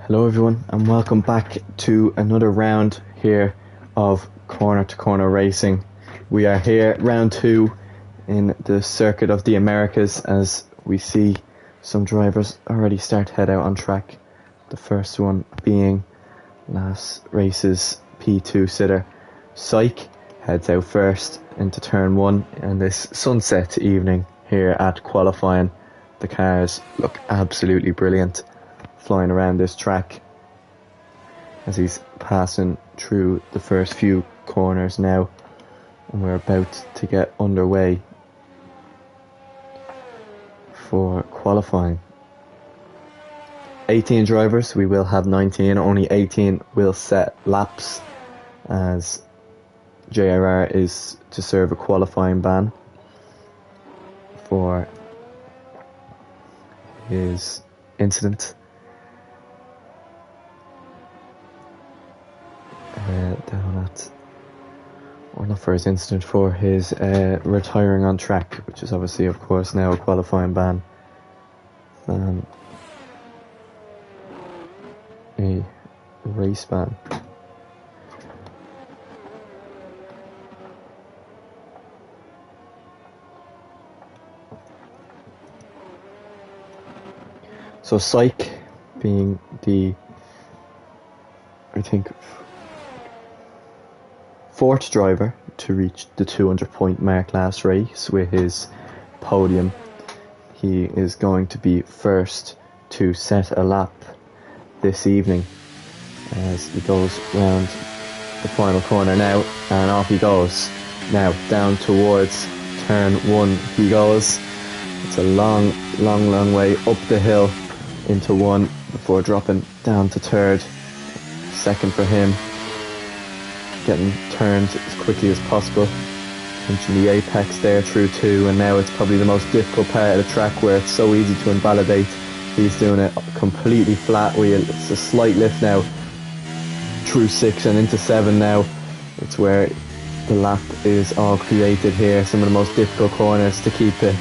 Hello everyone and welcome back to another round here of corner to corner racing. We are here round 2 in the circuit of the Americas as we see some drivers already start to head out on track. The first one being last race's P2 sitter Psych heads out first into turn 1 in this sunset evening here at qualifying. The cars look absolutely brilliant flying around this track as he's passing through the first few corners now, and we're about to get underway for qualifying. 18 drivers, we will have 19, only 18 will set laps as JRR is to serve a qualifying ban for his incident. Down at, or not for his incident, for his retiring on track, which is obviously of course now a qualifying ban. A race ban. So Psych being the, I think, fourth driver to reach the 200 point mark last race with his podium. He is going to be first to set a lap this evening as he goes round the final corner now, and off he goes. Now down towards turn 1 he goes. It's a long way up the hill into 1 before dropping down to third. Second for him, getting turned as quickly as possible, pinching the apex there through 2, and now it's probably the most difficult part of the track where it's so easy to invalidate. He's doing it completely flat wheel. It's a slight lift now through 6 and into 7 now. It's where the lap is all created here. Some of the most difficult corners to keep it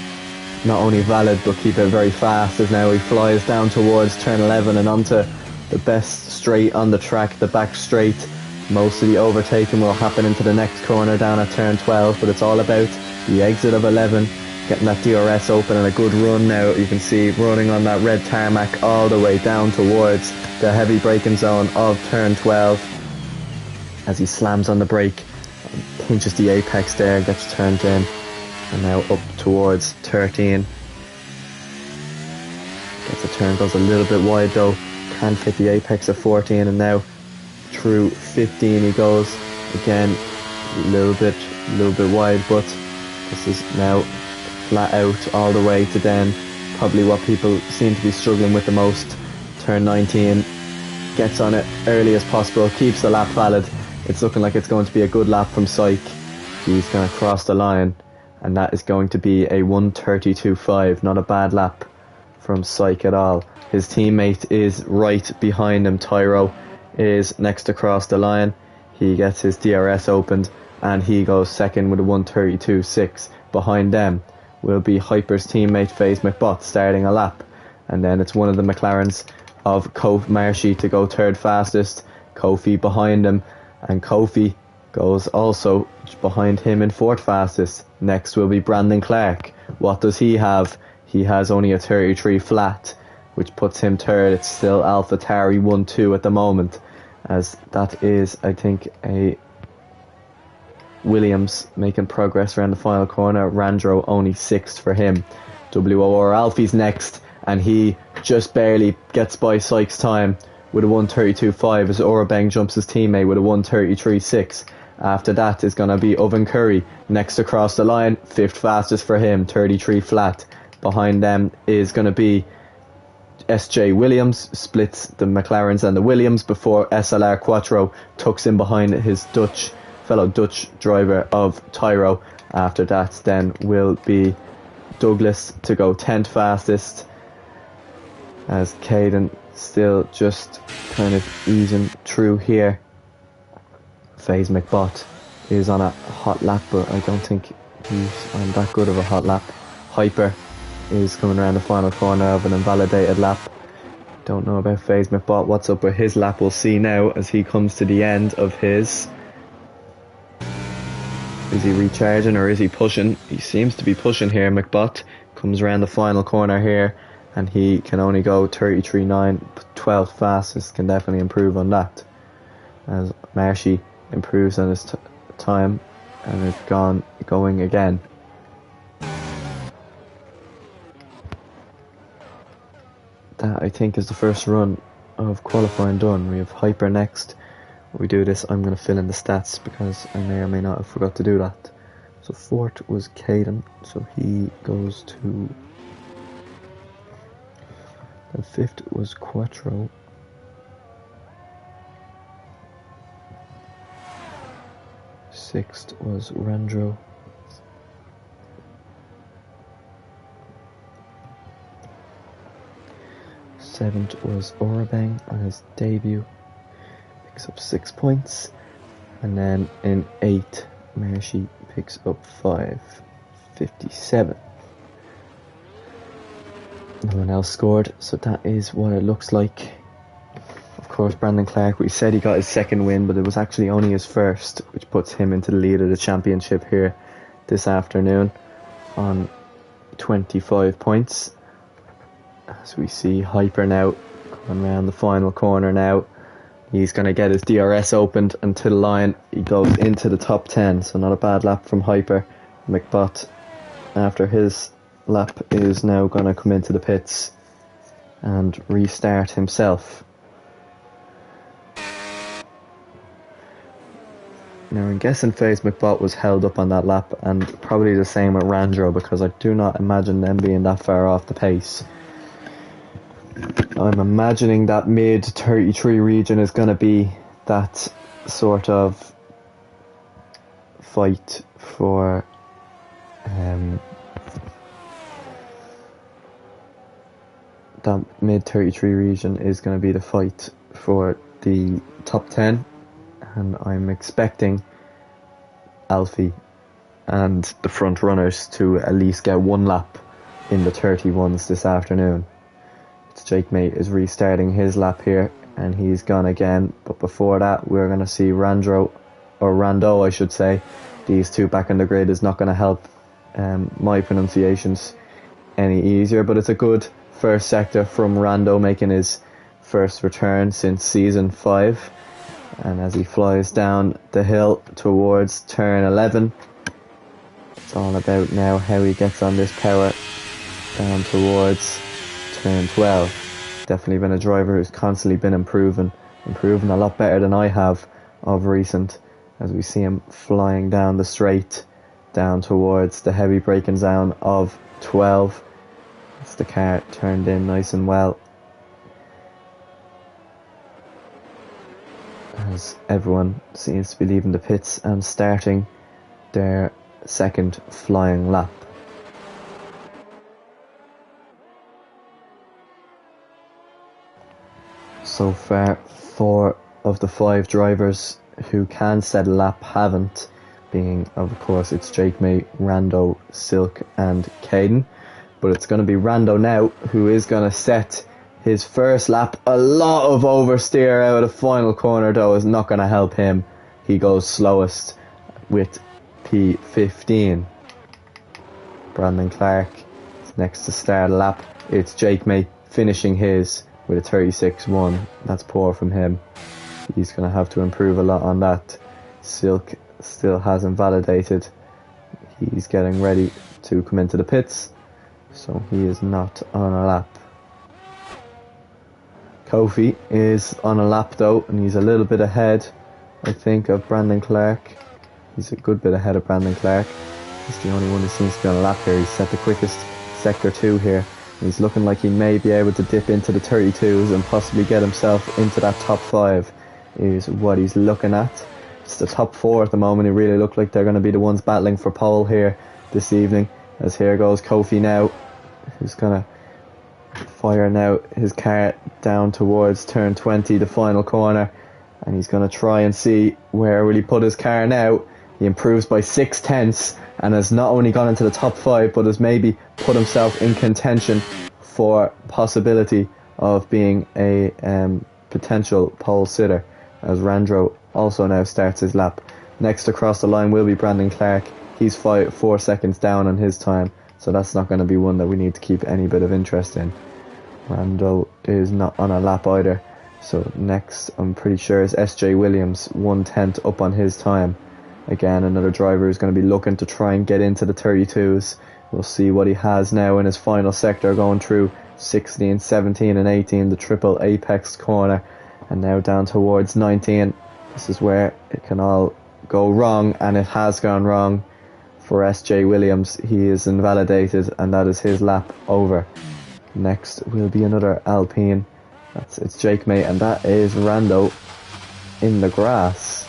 not only valid but keep it very fast, as now he flies down towards turn 11 and onto the best straight on the track, the back straight. Most of the overtaking will happen into the next corner down at turn 12, but it's all about the exit of 11, getting that DRS open, and a good run now. You can see running on that red tarmac all the way down towards the heavy braking zone of turn 12 as he slams on the brake and pinches the apex there, gets turned in, and now up towards 13. Gets a turn, goes a little bit wide though, can't hit the apex of 14, and now through 15 he goes again, a little bit wide, but this is now flat out all the way to then probably what people seem to be struggling with the most, turn 19. Gets on it early as possible, keeps the lap valid. It's looking like it's going to be a good lap from Psych. He's going to cross the line, and that is going to be a 1:32.5, not a bad lap from Psych at all. His teammate is right behind him. Tyro is next to cross the line. He gets his DRS opened and he goes second with a 1:32.6. Behind them will be Hyper's teammate FaZe McBot starting a lap, and then it's one of the McLarens of Kofi Marshy to go third fastest. Kofi behind him, and Kofi goes also behind him in fourth fastest. Next will be Brandon Clark. What does he have? He has only a 33 flat, which puts him third. It's still AlphaTauri 1-2 at the moment, as that is, I think, a Williams making progress around the final corner. Randro only 6th for him. WOR Alfie's next, and he just barely gets by Sykes' time with a 1:32.5 as Orabeng jumps his teammate with a 1:33.6. After that is going to be Oven Curry next across the line, 5th fastest for him, 33 flat. Behind them is going to be SJ Williams, splits the McLarens and the Williams before SLR Quattro tucks in behind his fellow Dutch driver of Tyro. After that then will be Douglas to go 10th fastest, as Caden still just kind of easing through here. FaZe McBot is on a hot lap, but I don't think he's on that good of a hot lap. Hyper is coming around the final corner of an invalidated lap. Don't know about FaZe McBot. What's up with his lap? We'll see now as he comes to the end of his. Is he recharging or is he pushing? He seems to be pushing here. McBot comes around the final corner here, and he can only go 33.9. 12th fastest, can definitely improve on that. As Marshy improves on his time, and it's going again. That, I think, is the first run of qualifying done. We have Hyper next. When we do this, I'm going to fill in the stats because I may or may not have forgot to do that. So fourth was Caden, so he goes to... And fifth was Quattro. Sixth was Randro. Seventh was Orabang on his debut, picks up 6 points, and then in 8th, Marshy picks up 5.57. No one else scored, so that is what it looks like. Of course, Brandon Clark, we said he got his second win, but it was actually only his first, which puts him into the lead of the championship here this afternoon on 25 points. As we see Hyper now coming around the final corner now. He's going to get his DRS opened, and to the line he goes into the top 10, so not a bad lap from Hyper. McBot, after his lap, is now going to come into the pits and restart himself. Now I'm guessing FaZe McBot was held up on that lap, and probably the same with Randro, because I do not imagine them being that far off the pace. I'm imagining that mid 33 region is going to be that sort of fight for that mid 33 region is going to be the fight for the top 10, and I'm expecting Alfie and the front runners to at least get one lap in the 31s this afternoon. Jake Mate is restarting his lap here, and he's gone again, but before that we're going to see Rando I should say. These two back in the grid is not going to help my pronunciations any easier, but it's a good first sector from Rando, making his first return since season 5, and as he flies down the hill towards turn 11, it's all about now how he gets on this power down towards turn 12. Definitely been a driver who's constantly been improving a lot better than I have of recent, as we see him flying down the straight down towards the heavy braking zone of 12. It's the car turned in nice and well, as everyone seems to be leaving the pits and starting their second flying lap. So far, 4 of the 5 drivers who can set a lap haven't, being, of course, it's Jake May, Rando, Silk and Caden. But it's going to be Rando now who is going to set his first lap. A lot of oversteer out of the final corner though is not going to help him. He goes slowest with P15. Brandon Clark is next to start a lap. It's Jake May finishing his with a 36.1. That's poor from him. He's going to have to improve a lot on that. Silk still hasn't validated. He's getting ready to come into the pits, so he is not on a lap. Kofi is on a lap though, and he's a little bit ahead, I think, of Brandon Clark. He's a good bit ahead of Brandon Clark. He's the only one who seems to be on a lap here. He's set the quickest sector 2 here. He's looking like he may be able to dip into the 32s and possibly get himself into that top 5 is what he's looking at. It's the top 4 at the moment. It really look like they're going to be the ones battling for pole here this evening. As here goes Kofi now, who's going to fire now his car down towards turn 20, the final corner, and he's going to try and see where will he put his car now. He improves by 6/10 and has not only gone into the top 5 but has maybe put himself in contention for possibility of being a potential pole sitter, as Randro also now starts his lap. Next across the line will be Brandon Clark. He's 4 seconds down on his time, so that's not going to be one that we need to keep any bit of interest in. Randall is not on a lap either, so next I'm pretty sure is SJ Williams, 1/10 up on his time. Again, another driver who's going to be looking to try and get into the 32s. We'll see what he has now in his final sector, going through 16, 17 and 18, the triple apex corner, and now down towards 19. This is where it can all go wrong, and it has gone wrong for SJ Williams. He is invalidated, and that is his lap over. Next will be another Alpine. It's Jake May, and that is Rando in the grass.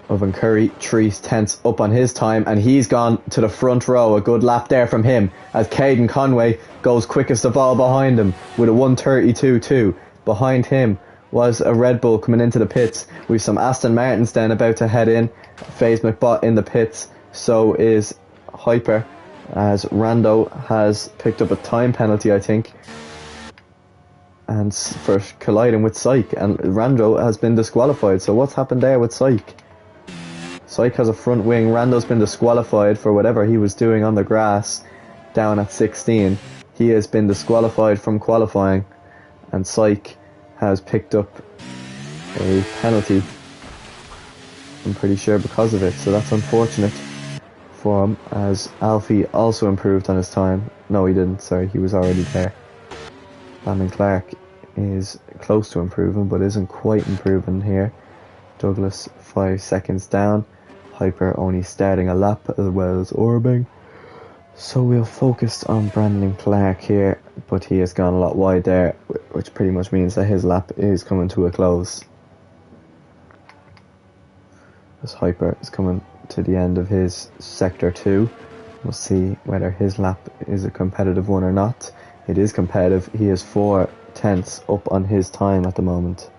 Owen Curry, 3/10 up on his time, and he's gone to the front row. A good lap there from him, as Caden Conway goes quickest of all behind him with a 1:32.2. Behind him was a Red Bull coming into the pits. We've some Aston Martins then about to head in. FaZe McBot in the pits, so is Hyper, as Rando has picked up a time penalty, I think, and for colliding with Syke, and Rando has been disqualified. So what's happened there with Syke? Syke has a front wing. Rando's been disqualified for whatever he was doing on the grass down at 16. He has been disqualified from qualifying, and Syke has picked up a penalty, I'm pretty sure, because of it. So that's unfortunate for him, as Alfie also improved on his time. No, he didn't, sorry, he was already there. Brandon Clark is close to improving, but isn't quite improving here. Douglas 5 seconds down. Hyper only starting a lap as well as Orbing. So we'll focus on Brandon Clark here, but he has gone a lot wide there, which pretty much means that his lap is coming to a close. As Hyper is coming to the end of his sector 2. We'll see whether his lap is a competitive one or not. It is competitive. He is 4/10 up on his time at the moment.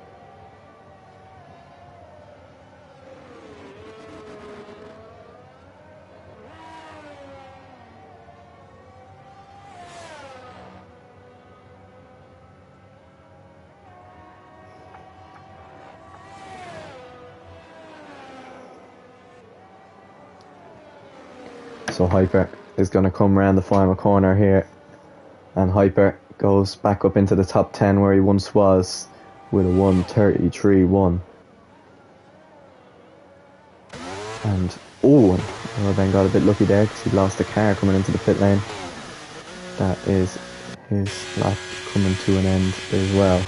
So Hyper is going to come around the final corner here, and Hyper goes back up into the top 10 where he once was with a 1:33.1. And Ben got a bit lucky there because he lost a car coming into the pit lane. That is his lap coming to an end as well.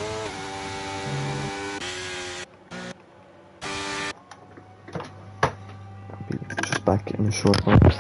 I'll be just back in a short moment.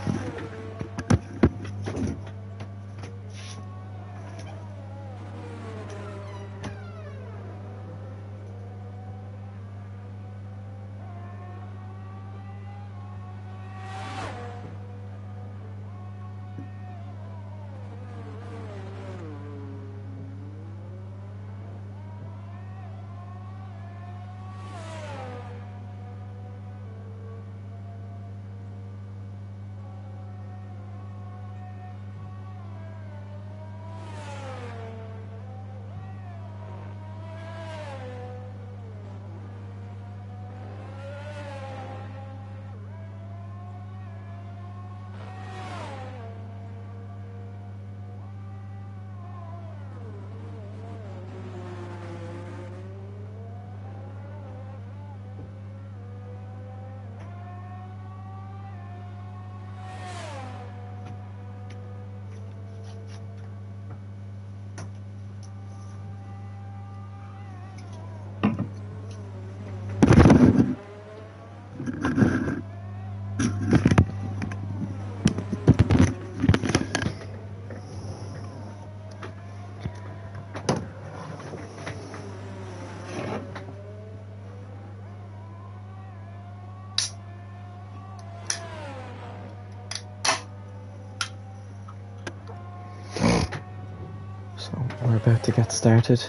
We're about to get started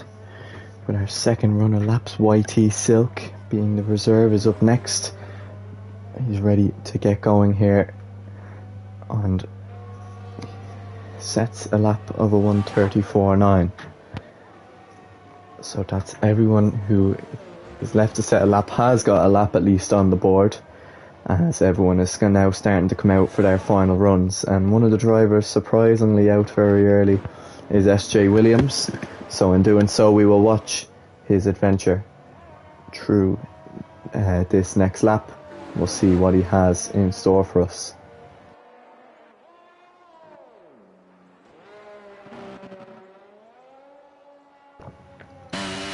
with our second run of laps. YT Silk, being the reserve, is up next. He's ready to get going here, and sets a lap of a 1:34.9. So that's everyone who is left to set a lap has got a lap at least on the board, as everyone is now starting to come out for their final runs. And one of the drivers surprisingly out very early is SJ Williams, so in doing so we will watch his adventure through this next lap. We'll see what he has in store for us.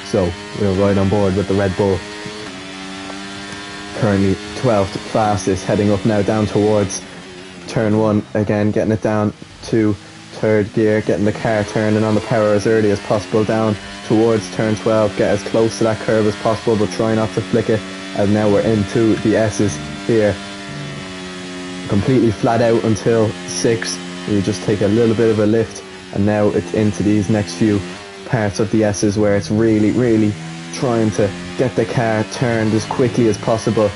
So we're right on board with the Red Bull. Currently 12th fastest, heading up now down towards turn 1 again, getting it down to third gear, getting the car turning on the power as early as possible down towards turn 12, get as close to that curve as possible but try not to flick it, as now we're into the S's here. Completely flat out until 6, you just take a little bit of a lift, and now it's into these next few parts of the S's where it's really trying to get the car turned as quickly as possible,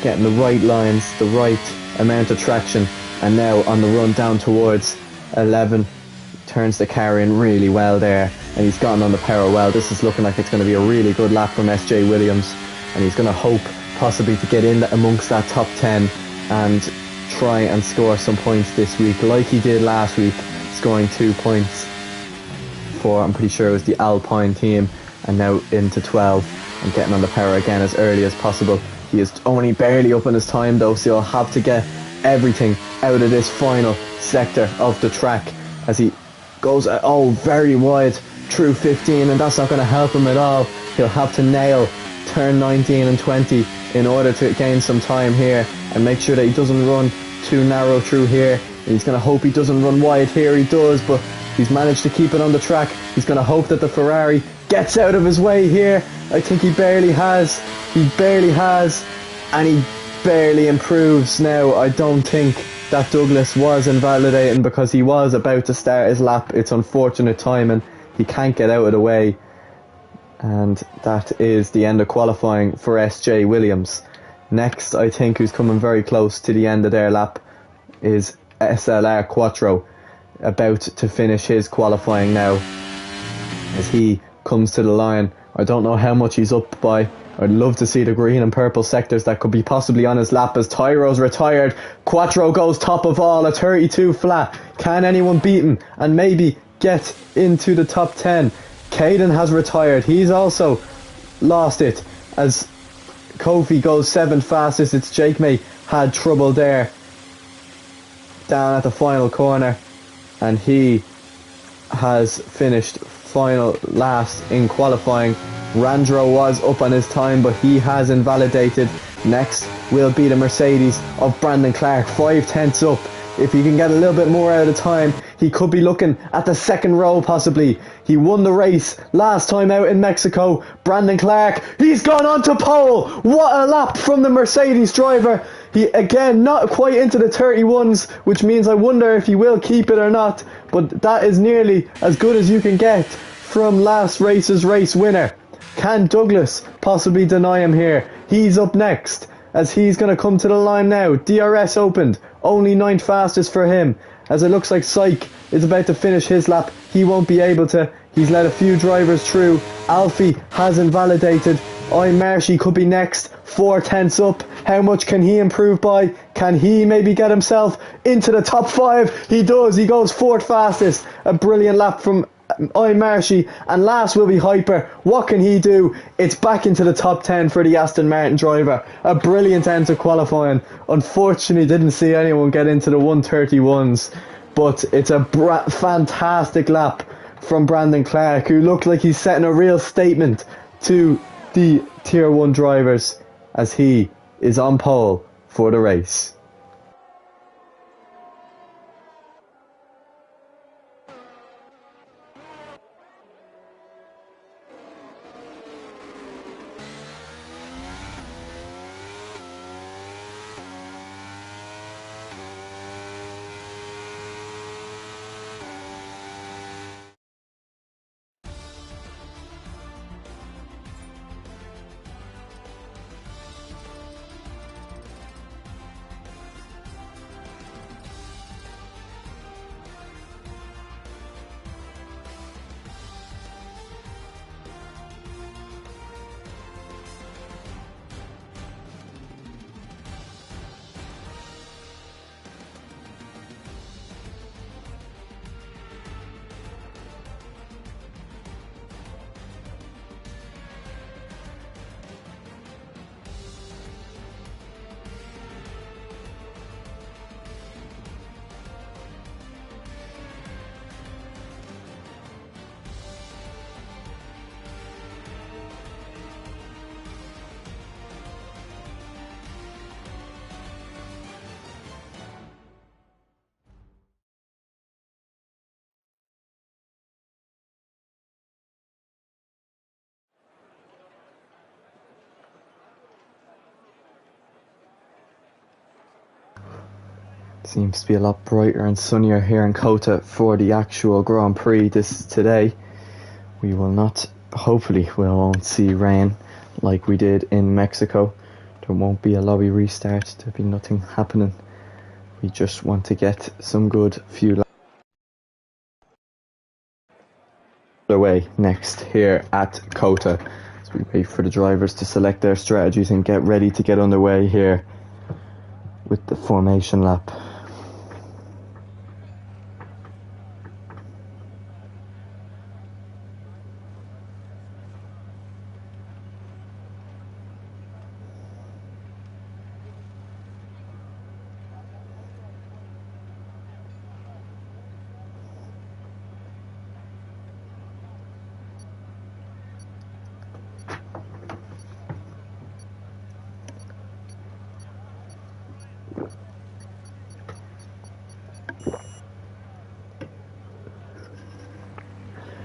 getting the right lines, the right amount of traction, and now on the run down towards 11, turns the car in really well there, and he's gotten on the power well. This is looking like it's going to be a really good lap from SJ Williams, and he's going to hope possibly to get in amongst that top 10 and try and score some points this week like he did last week, scoring 2 points for, I'm pretty sure it was the Alpine team, and now into 12 and getting on the power again as early as possible. He is only barely up on his time though, so he'll have to get everything out of this final sector of the track as he goes very wide through 15, and that's not going to help him at all. He'll have to nail turn 19 and 20 in order to gain some time here and make sure that he doesn't run too narrow through here. He's going to hope he doesn't run wide here. He does, but he's managed to keep it on the track. He's going to hope that the Ferrari gets out of his way here. I think he barely has, and he barely improves now. I don't think that Douglas was invalidating because he was about to start his lap. It's unfortunate timing. He can't get out of the way, and that is the end of qualifying for SJ Williams. Next, I think, who's coming very close to the end of their lap is SLR Quattro, about to finish his qualifying now as he comes to the line. I don't know how much he's up by. I'd love to see the green and purple sectors that could be possibly on his lap as Tyro's retired. Quattro goes top of all, a 32 flat. Can anyone beat him and maybe get into the top 10? Caden has retired. He's also lost it as Kofi goes 7th fastest. It's Jake May had trouble there down at the final corner, and he has finished final last in qualifying. Randro was up on his time, but he has invalidated. Next will be the Mercedes of Brandon Clark, 5/10 up. If he can get a little bit more out of the time, he could be looking at the second row possibly. He won the race last time out in Mexico. Brandon Clark, he's gone on to pole. What a lap from the Mercedes driver. He again not quite into the 31s, which means I wonder if he will keep it or not, but that is nearly as good as you can get from last race's race winner. Can Douglas possibly deny him here? He's up next as he's going to come to the line now. DRS opened, only 9th fastest for him, as it looks like Syke is about to finish his lap. He won't be able to. He's let a few drivers through. Alfie has invalidated. Marshy could be next, 4/10 up. How much can he improve by? Can he maybe get himself into the top 5? He does. He goes 4th fastest. A brilliant lap from Marshy, and last will be Hyper. What can he do? It's back into the top 10 for the Aston Martin driver. A brilliant end to qualifying. Unfortunately didn't see anyone get into the 131s, but it's a fantastic lap from Brandon Clark, who looked like he's setting a real statement to the tier 1 drivers as he is on pole for the race. Seems to be a lot brighter and sunnier here in Kota for the actual Grand Prix today. We will not, hopefully we won't see rain like we did in Mexico. There won't be a lobby restart, there'll be nothing happening. We just want to get some good few laps away next here at Kota, as we wait for the drivers to select their strategies and get ready to get underway here with the formation lap.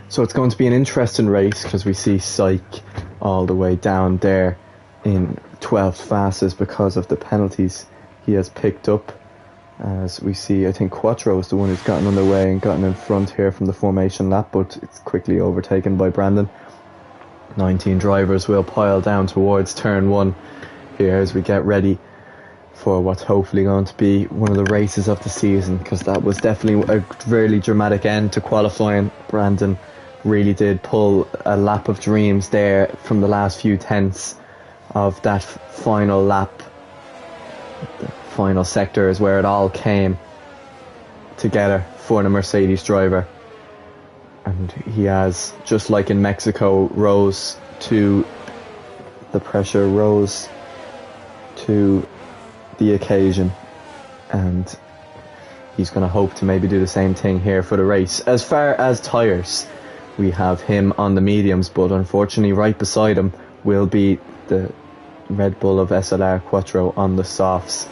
So it's going to be an interesting race because we see Syke all the way down there in 12th fastest because of the penalties he has picked up. As we see, I think Quattro is the one who's gotten underway and gotten in front here from the formation lap, but it's quickly overtaken by Brandon. 19 drivers will pile down towards turn 1 here as we get ready for what's hopefully going to be one of the races of the season, because that was definitely a really dramatic end to qualifying. Brandon really did pull a lap of dreams there from the last few tenths of that final lap. The final sector is where it all came together for the Mercedes driver, and he has, just like in Mexico, rose to the pressure, rose to the occasion, and he's going to hope to maybe do the same thing here for the race. As far as tyres, we have him on the mediums, but unfortunately right beside him will be the Red Bull of SLR Quattro on the softs.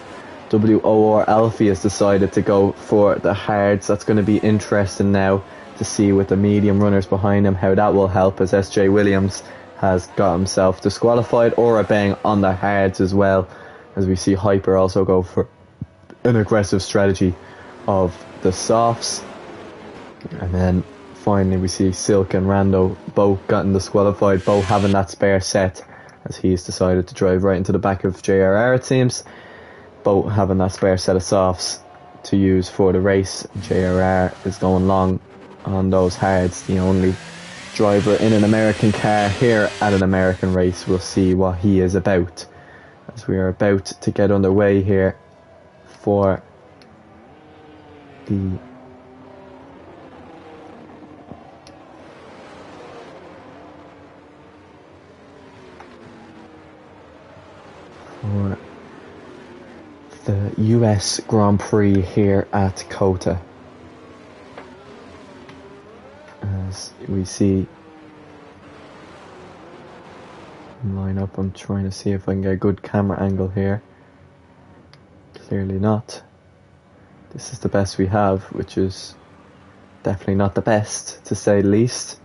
WOR Alfie has decided to go for the hards. That's going to be interesting now to see with the medium runners behind him how that will help, as SJ Williams has got himself disqualified. Ora Bang on the hards as well, as we see Hyper also go for an aggressive strategy of the softs. And then finally we see Silk and Rando both gotten disqualified, both having that spare set, as he's decided to drive right into the back of JRR, it seems. Both having that spare set of softs to use for the race. JRR is going long on those hards, the only driver in an American car here at an American race. We'll see what he is about, as we are about to get underway here for the US Grand Prix here at Kota. As we see line up, I'm trying to see if I can get a good camera angle here. Clearly not. This is the best we have, which is definitely not the best, to say the least.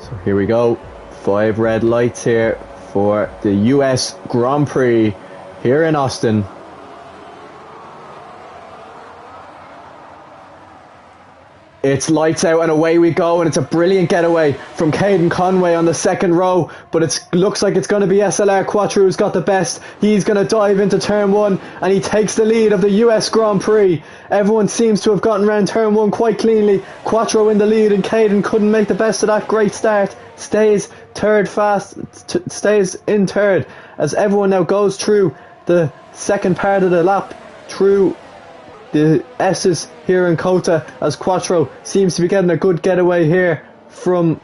So here we go, 5 red lights here for the US Grand Prix here in Austin. It's lights out and away we go, and it's a brilliant getaway from Caden Conway on the second row, but it looks like it's going to be SLR Quattro who's got the best. He's going to dive into turn 1 and he takes the lead of the US Grand Prix. Everyone seems to have gotten around turn 1 quite cleanly. Quattro in the lead, and Caden couldn't make the best of that great start. Stays in third as everyone now goes through the second part of the lap, through the S's here in Kota, as Quattro seems to be getting a good getaway here from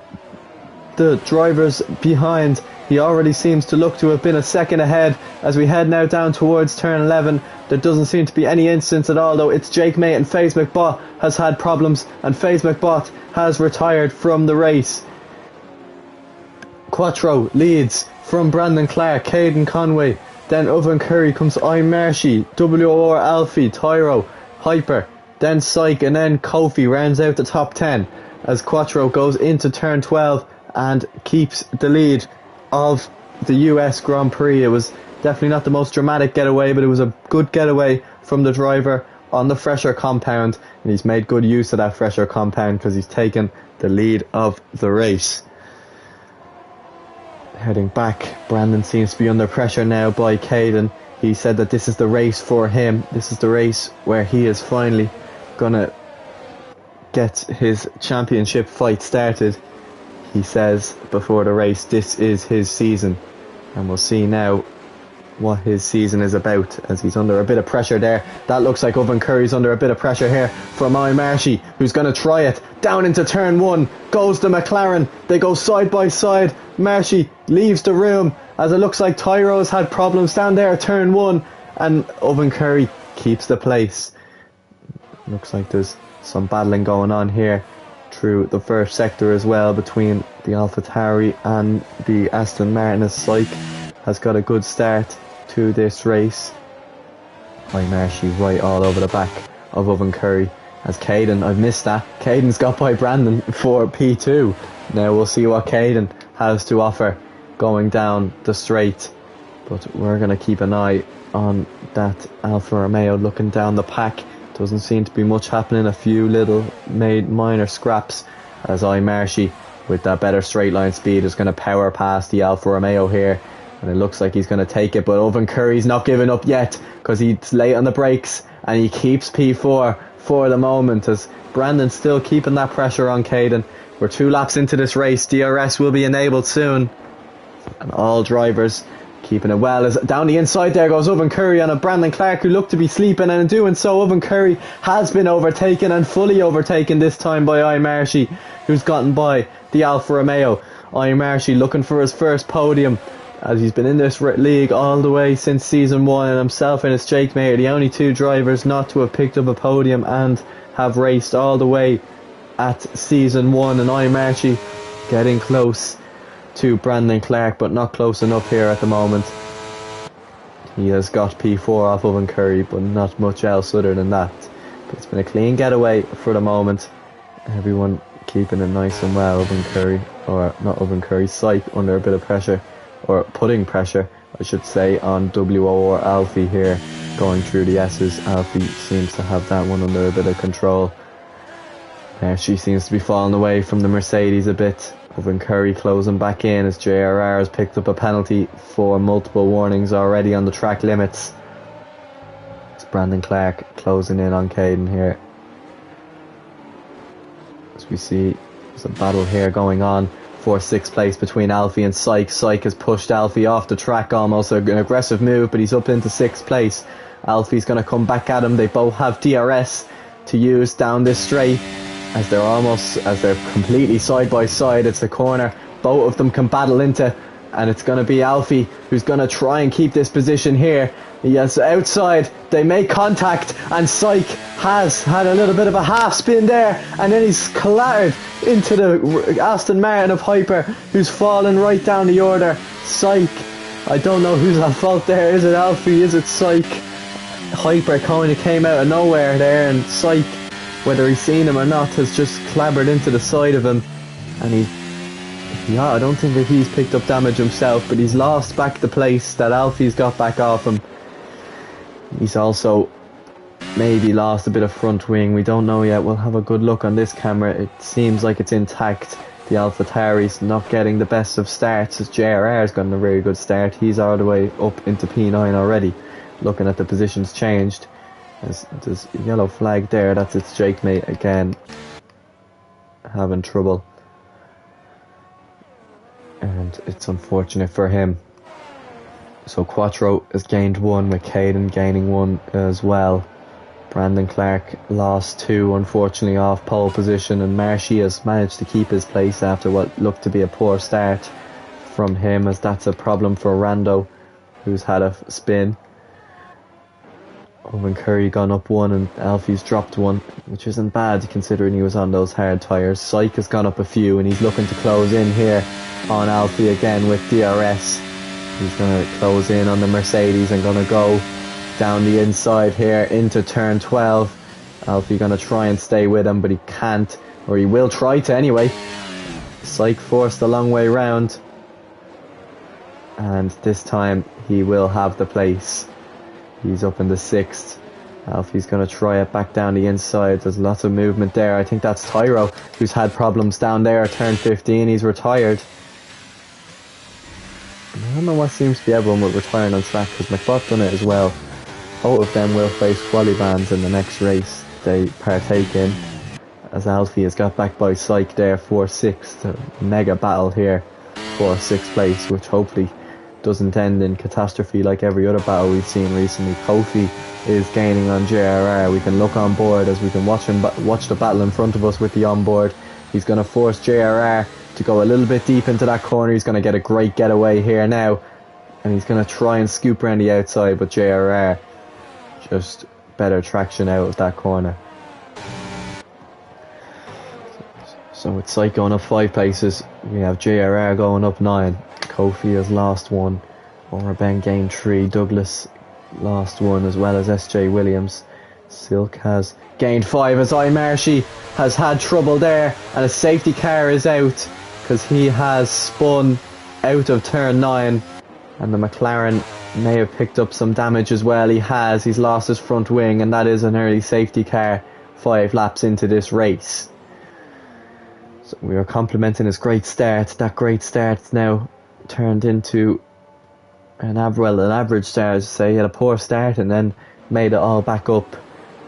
the drivers behind. He already seems to look to have been a second ahead as we head now down towards turn 11. There doesn't seem to be any incidents at all, though. It's Jake May, and FaZe McBot has had problems, and FaZe McBot has retired from the race. Quattro leads from Brandon Clark, Caden Conway, then Owen Curry comes I'm Marshy, WOR Alfie, Tyro, Hyper, then Syke, and then Kofi rounds out the top 10 as Quattro goes into turn 12 and keeps the lead of the US Grand Prix. It was definitely not the most dramatic getaway, but it was a good getaway from the driver on the fresher compound, and he's made good use of that fresher compound because he's taken the lead of the race. Heading back, Brandon seems to be under pressure now by Caden. He said that this is the race for him. This is the race where he is finally gonna get his championship fight started. He says before the race, this is his season, and we'll see now what his season is about as he's under a bit of pressure there. That looks like Owen Curry's under a bit of pressure here from Marshy, who's going to try it down into turn 1. Goes the McLaren. They go side by side. Marshy leaves the room as it looks like Tyro's had problems down there at turn 1, and Owen Curry keeps the place. Looks like there's some battling going on here through the first sector as well between the AlphaTauri and the Aston Martin, as Syke has got a good start to this race. Marshy right all over the back of Owen Curry as Caden, I've missed that, Caden's got by Brandon for P2. Now we'll see what Caden has to offer going down the straight, but we're going to keep an eye on that Alfa Romeo looking down the pack. Doesn't seem to be much happening, a few little minor scraps as Marshy with that better straight line speed is going to power past the Alfa Romeo here, and it looks like he's going to take it, but Owen Curry's not giving up yet because he's late on the brakes and he keeps P4 for the moment as Brandon's still keeping that pressure on Caden. We're 2 laps into this race, DRS will be enabled soon, and all drivers keeping it well. As down the inside there goes Owen Curry on a Brandon Clark who looked to be sleeping, and in doing so Owen Curry has been overtaken, and fully overtaken this time by Marshy, who's gotten by the Alfa Romeo. Marshy looking for his first podium as he's been in this league all the way since season 1, and himself and his Jake mate are the only 2 drivers not to have picked up a podium and have raced all the way at season 1, and Marshy getting close to Brandon Clark, but not close enough here at the moment. He has got P4 off Owen Curry, but not much else other than that. But it's been a clean getaway for the moment. Everyone keeping it nice and well. Owen Curry, or not Owen Curry, Syke under a bit of pressure, or putting pressure I should say, on WO or Alfie here, going through the S's. Alfie seems to have that one under a bit of control. She seems to be falling away from the Mercedes a bit. Owen Curry closing back in as JRR has picked up a penalty for multiple warnings already on the track limits. It's Brandon Clark closing in on Caden here. As we see, there's a battle here going on for 6th place between Alfie and Syke. Syke has pushed Alfie off the track, almost an aggressive move, but he's up into 6th place. Alfie's going to come back at him. They both have DRS to use down this straight, as they're completely side by side. It's a corner both of them can battle into, and it's going to be Alfie who's going to try and keep this position here. Yes, outside, they make contact, and Syke has had a little bit of a half spin there, and then he's clattered into the Aston Martin of Hyper, who's fallen right down the order. Syke, I don't know who's at fault there. Is it Alfie? Is it Syke? Hyper kind of came out of nowhere there, and Syke, whether he's seen him or not, has just clobbered into the side of him, and I don't think that he's picked up damage himself, but he's lost back the place that Alfie's got back off him. He's also maybe lost a bit of front wing. We don't know yet. We'll have a good look on this camera. It seems like it's intact. The AlphaTauri's not getting the best of starts, as JRR's gotten a very good start. He's all the way up into P9 already. Looking at the positions changed. There's a yellow flag there. That's its Jake mate again, having trouble. And it's unfortunate for him. So Quattro has gained 1, with Caden gaining 1 as well. Brandon Clark lost 2, unfortunately, off pole position, and Marshy has managed to keep his place after what looked to be a poor start from him, as that's a problem for Rando, who's had a spin. Owen Curry gone up 1, and Alfie's dropped 1, which isn't bad considering he was on those hard tyres. Syke has gone up a few, and he's looking to close in here on Alfie again with DRS. He's going to close in on the Mercedes and going to go down the inside here into turn 12. Alfie going to try and stay with him, but he can't, or he will try to anyway. Syke forced a long way round. And this time he will have the place. He's up in the 6th. Alfie's going to try it back down the inside. There's lots of movement there. I think that's Tyro, who's had problems down there. Turn 15, he's retired. I don't know what seems to be everyone with retiring on track, because McBot done it as well. Both of them will face quali bans in the next race they partake in, as Alfie has got back by Syke there for 6th. A mega battle here for 6th place, which hopefully doesn't end in catastrophe like every other battle we've seen recently. Kofi is gaining on JRR. We can look on board as we can watch the battle in front of us with the onboard. He's going to force JRR to go a little bit deep into that corner. He's going to get a great getaway here now, and he's going to try and scoop around the outside, but JRR just better traction out of that corner. So it's Syke going up 5 places. We have JRR going up 9. Kofi has lost 1. Orben gained 3. Douglas lost 1, as well as SJ Williams. Silk has gained 5 as Marshy has had trouble there, and a safety car is out because he has spun out of turn 9, and the McLaren may have picked up some damage as well. He's lost his front wing, and that is an early safety car 5 laps into this race. So we are complimenting his great start. That great start's now turned into an average start. Say he had a poor start and then made it all back up,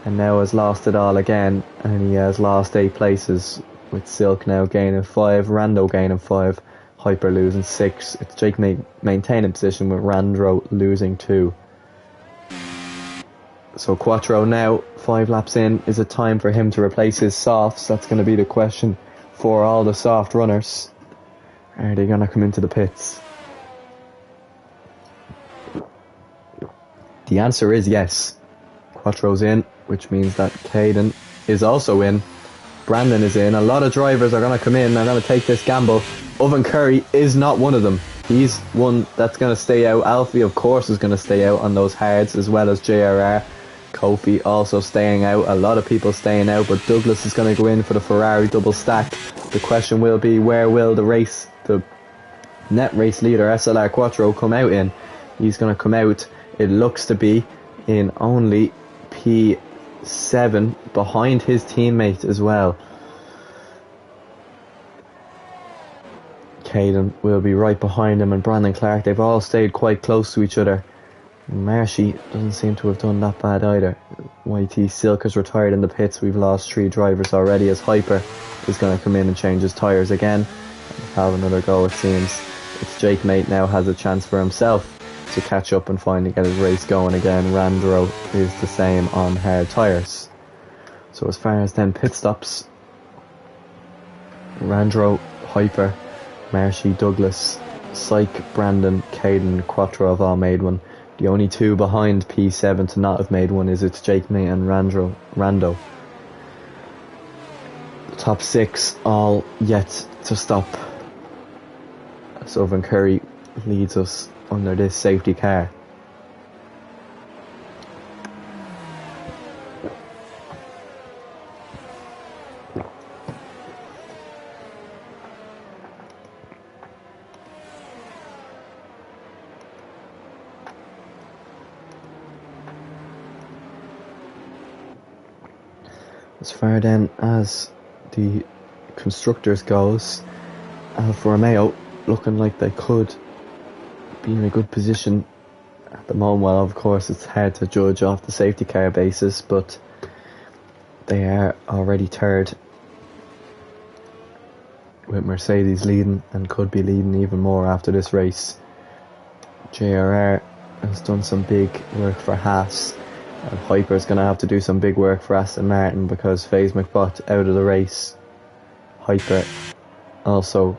and now has lost it all again, and he has lost 8 places, with Silk now gaining 5, Rando gaining 5, Hyper losing 6. It's Jake maintaining position with Randro losing 2. So Quattro now 5 laps in. Is it time for him to replace his softs? That's going to be the question for all the soft runners. Are they going to come into the pits? The answer is yes. Quattro's in, which means that Caden is also in. Brandon is in. A lot of drivers are going to come in. They're going to take this gamble. Oven Curry is not one of them. He's one that's going to stay out. Alfie, of course, is going to stay out on those hards, as well as JRR. Kofi also staying out. A lot of people staying out, but Douglas is going to go in for the Ferrari double stack. The question will be, where will the net race leader SLR Quattro come out in? He's going to come out, it looks to be, in only P7 behind his teammate as well. Caden will be right behind him, and Brandon Clark. They've all stayed quite close to each other. Marshy doesn't seem to have done that bad either. YT Silk has retired in the pits. We've lost 3 drivers already, as Hyper is going to come in and change his tyres again and have another go, it seems. It's Jake Mate now has a chance for himself to catch up and finally get his race going again. Randro is the same on hard tyres. So as far as then pit stops, Randro, Hyper, Marshy, Douglas, Syke, Brandon, Caden, Quattro have all made one. The only 2 behind P7 to not have made one is it's Jake May and Rando. The top 6 all yet to stop. So Van Curry leads us under this safety car. As far then as the constructors goes, Alfa Romeo looking like they could be in a good position at the moment. Well, of course it's hard to judge off the safety car basis, but they are already 3rd, with Mercedes leading and could be leading even more after this race. JRR has done some big work for Haas, and Hyper is going to have to do some big work for Aston Martin because FaZe McBot out of the race. Hyper also,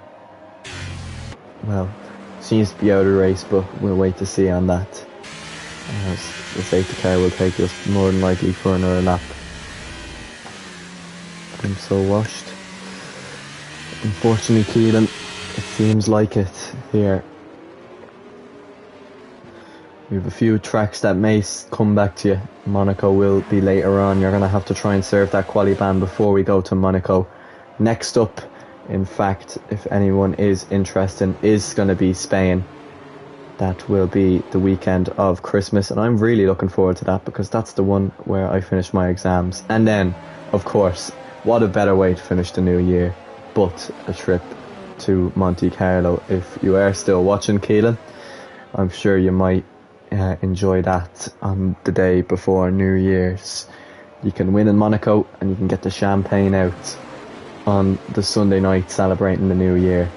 well, seems to be out of the race, but we'll wait to see on that. As the safety car will take us more than likely for another lap. I'm so washed. Unfortunately, Keelan, it seems like it here. We have a few tracks that may come back to you. Monaco will be later on. You're going to have to try and serve that quali ban before we go to Monaco. Next up in fact, if anyone is interested, is going to be Spain. That will be the weekend of Christmas, and I'm really looking forward to that because that's the one where I finish my exams. And then, of course, what a better way to finish the new year but a trip to Monte Carlo. If you are still watching, Keelan, I'm sure you might enjoy that on the day before New Year's. You can win in Monaco and you can get the champagne out on the Sunday night celebrating the new year.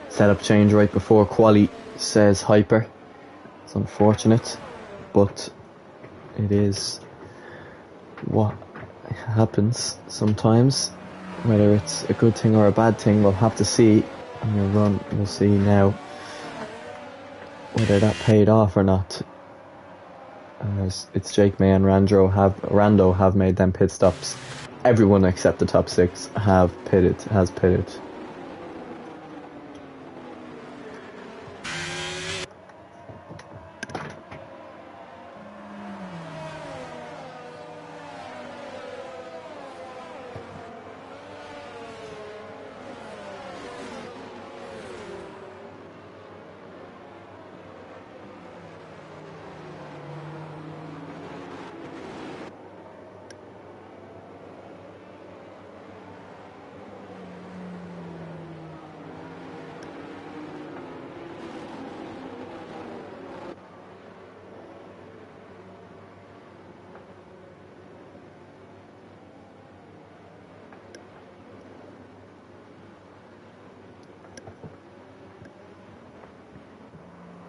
Setup change right before quali, says Hyper. It's unfortunate, but it is what happens sometimes. Whether it's a good thing or a bad thing, we'll have to see on your run. We'll see now whether that paid off or not. As it's Jake May and Rando have made them pit stops. Everyone except the top 6 has pitted.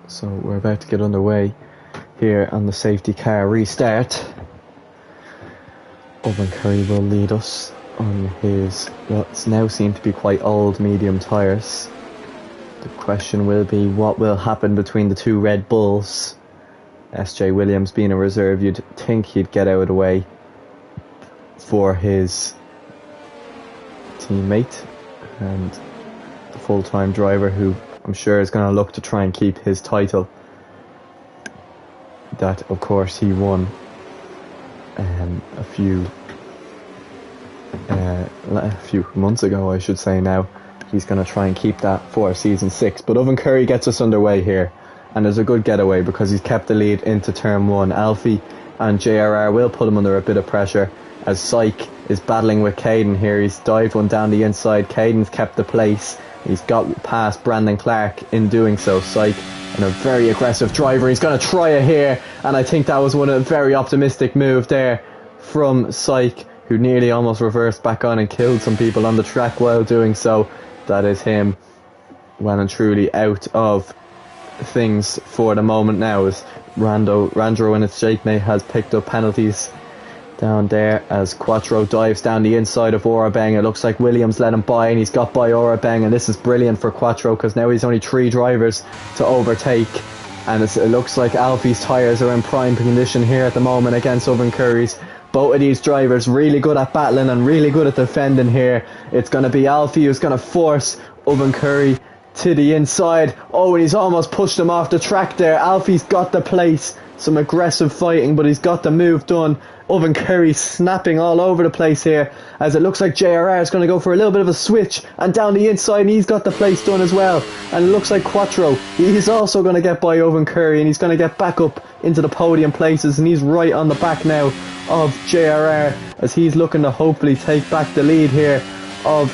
So we're about to get underway here on the safety car restart. Owen Curry will lead us on his what's now seem to be quite old medium tyres. The question will be what will happen between the two Red Bulls. SJ Williams being a reserve, you'd think he'd get out of the way for his teammate and the full-time driver, who I'm sure is going to look to try and keep his title that of course he won a few months ago, I should say now. He's going to try and keep that for season 6. But Owen Curry gets us underway here, and there's a good getaway because he's kept the lead into turn 1. Alfie and JRR will put him under a bit of pressure as Syke is battling with Caden here. He's dived one down the inside. Caden's kept the place. He's got past Brandon Clark in doing so. Syke, and a very aggressive driver. He's going to try it here, and I think that was a very optimistic move there from Syke, who nearly almost reversed back on and killed some people on the track while doing so. That is him well and truly out of things for the moment now, as Randro and its Jake May has picked up penalties down there as Quattro dives down the inside of Orabeng. It looks like Williams let him by, and he's got by Orabeng, and this is brilliant for Quattro because now he's only 3 drivers to overtake, and it looks like Alfie's tyres are in prime condition here at the moment against Owen Curry's. Both of these drivers really good at battling and really good at defending here. It's going to be Alfie who's going to force Owen Curry to the inside. Oh, and he's almost pushed him off the track there. Alfie's got the place. Some aggressive fighting, but he's got the move done. Owen Curry snapping all over the place here, as it looks like JRR is going to go for a little bit of a switch, and down the inside, and he's got the place done as well. And it looks like Quattro, he's also going to get by Owen Curry, and he's going to get back up into the podium places, and he's right on the back now of JRR as he's looking to hopefully take back the lead here of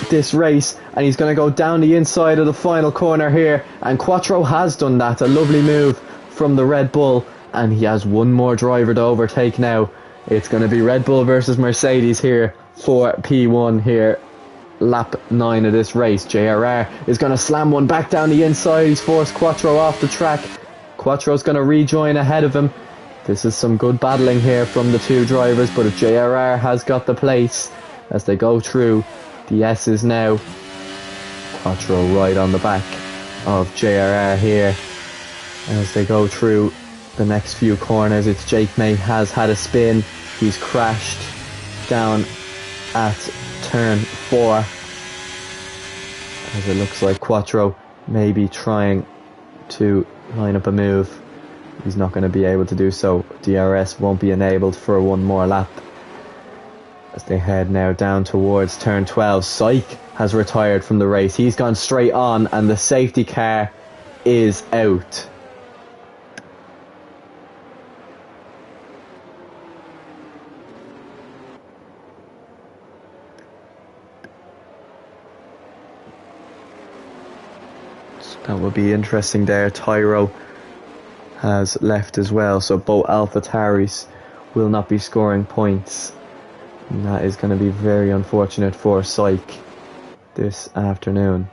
this race. And he's going to go down the inside of the final corner here, and Quattro has done that. A lovely move from the Red Bull, and he has one more driver to overtake now. It's going to be Red Bull versus Mercedes here for P1 here, lap 9 of this race. JRR is going to slam one back down the inside. He's forced Quattro off the track. Quattro's going to rejoin ahead of him. This is some good battling here from the two drivers, but JRR has got the place as they go through the S's now. Quattro right on the back of JRR here as they go through the next few corners. It's Jake May has had a spin. He's crashed down at turn 4 as it looks like Quattro may be trying to line up a move. He's not going to be able to do so. DRS won't be enabled for one more lap As they head now down towards turn 12, Syke has retired from the race. He's gone straight on and the safety car is out. So that will be interesting there. Tyro has left as well, so both AlphaTauris will not be scoring points. And that is going to be very unfortunate for Syke this afternoon.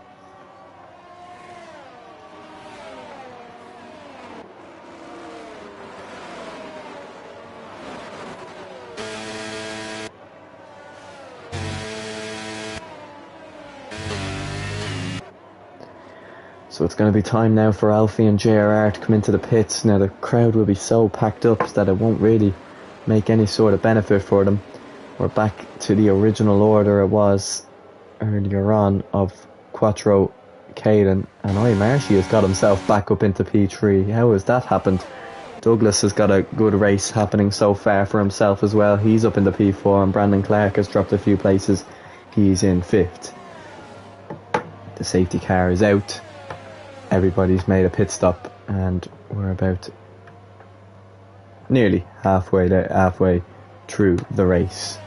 So it's going to be time now for Alfie and JRR to come into the pits. Now the crowd will be so packed up that it won't really make any sort of benefit for them. We're back to the original order it was earlier on of Quattro, Caden, and Marshy has got himself back up into P3. How has that happened? Douglas has got a good race happening so far for himself as well. He's up into P4 and Brandon Clark has dropped a few places. He's in 5th. The safety car is out. Everybody's made a pit stop and we're about nearly halfway through the race.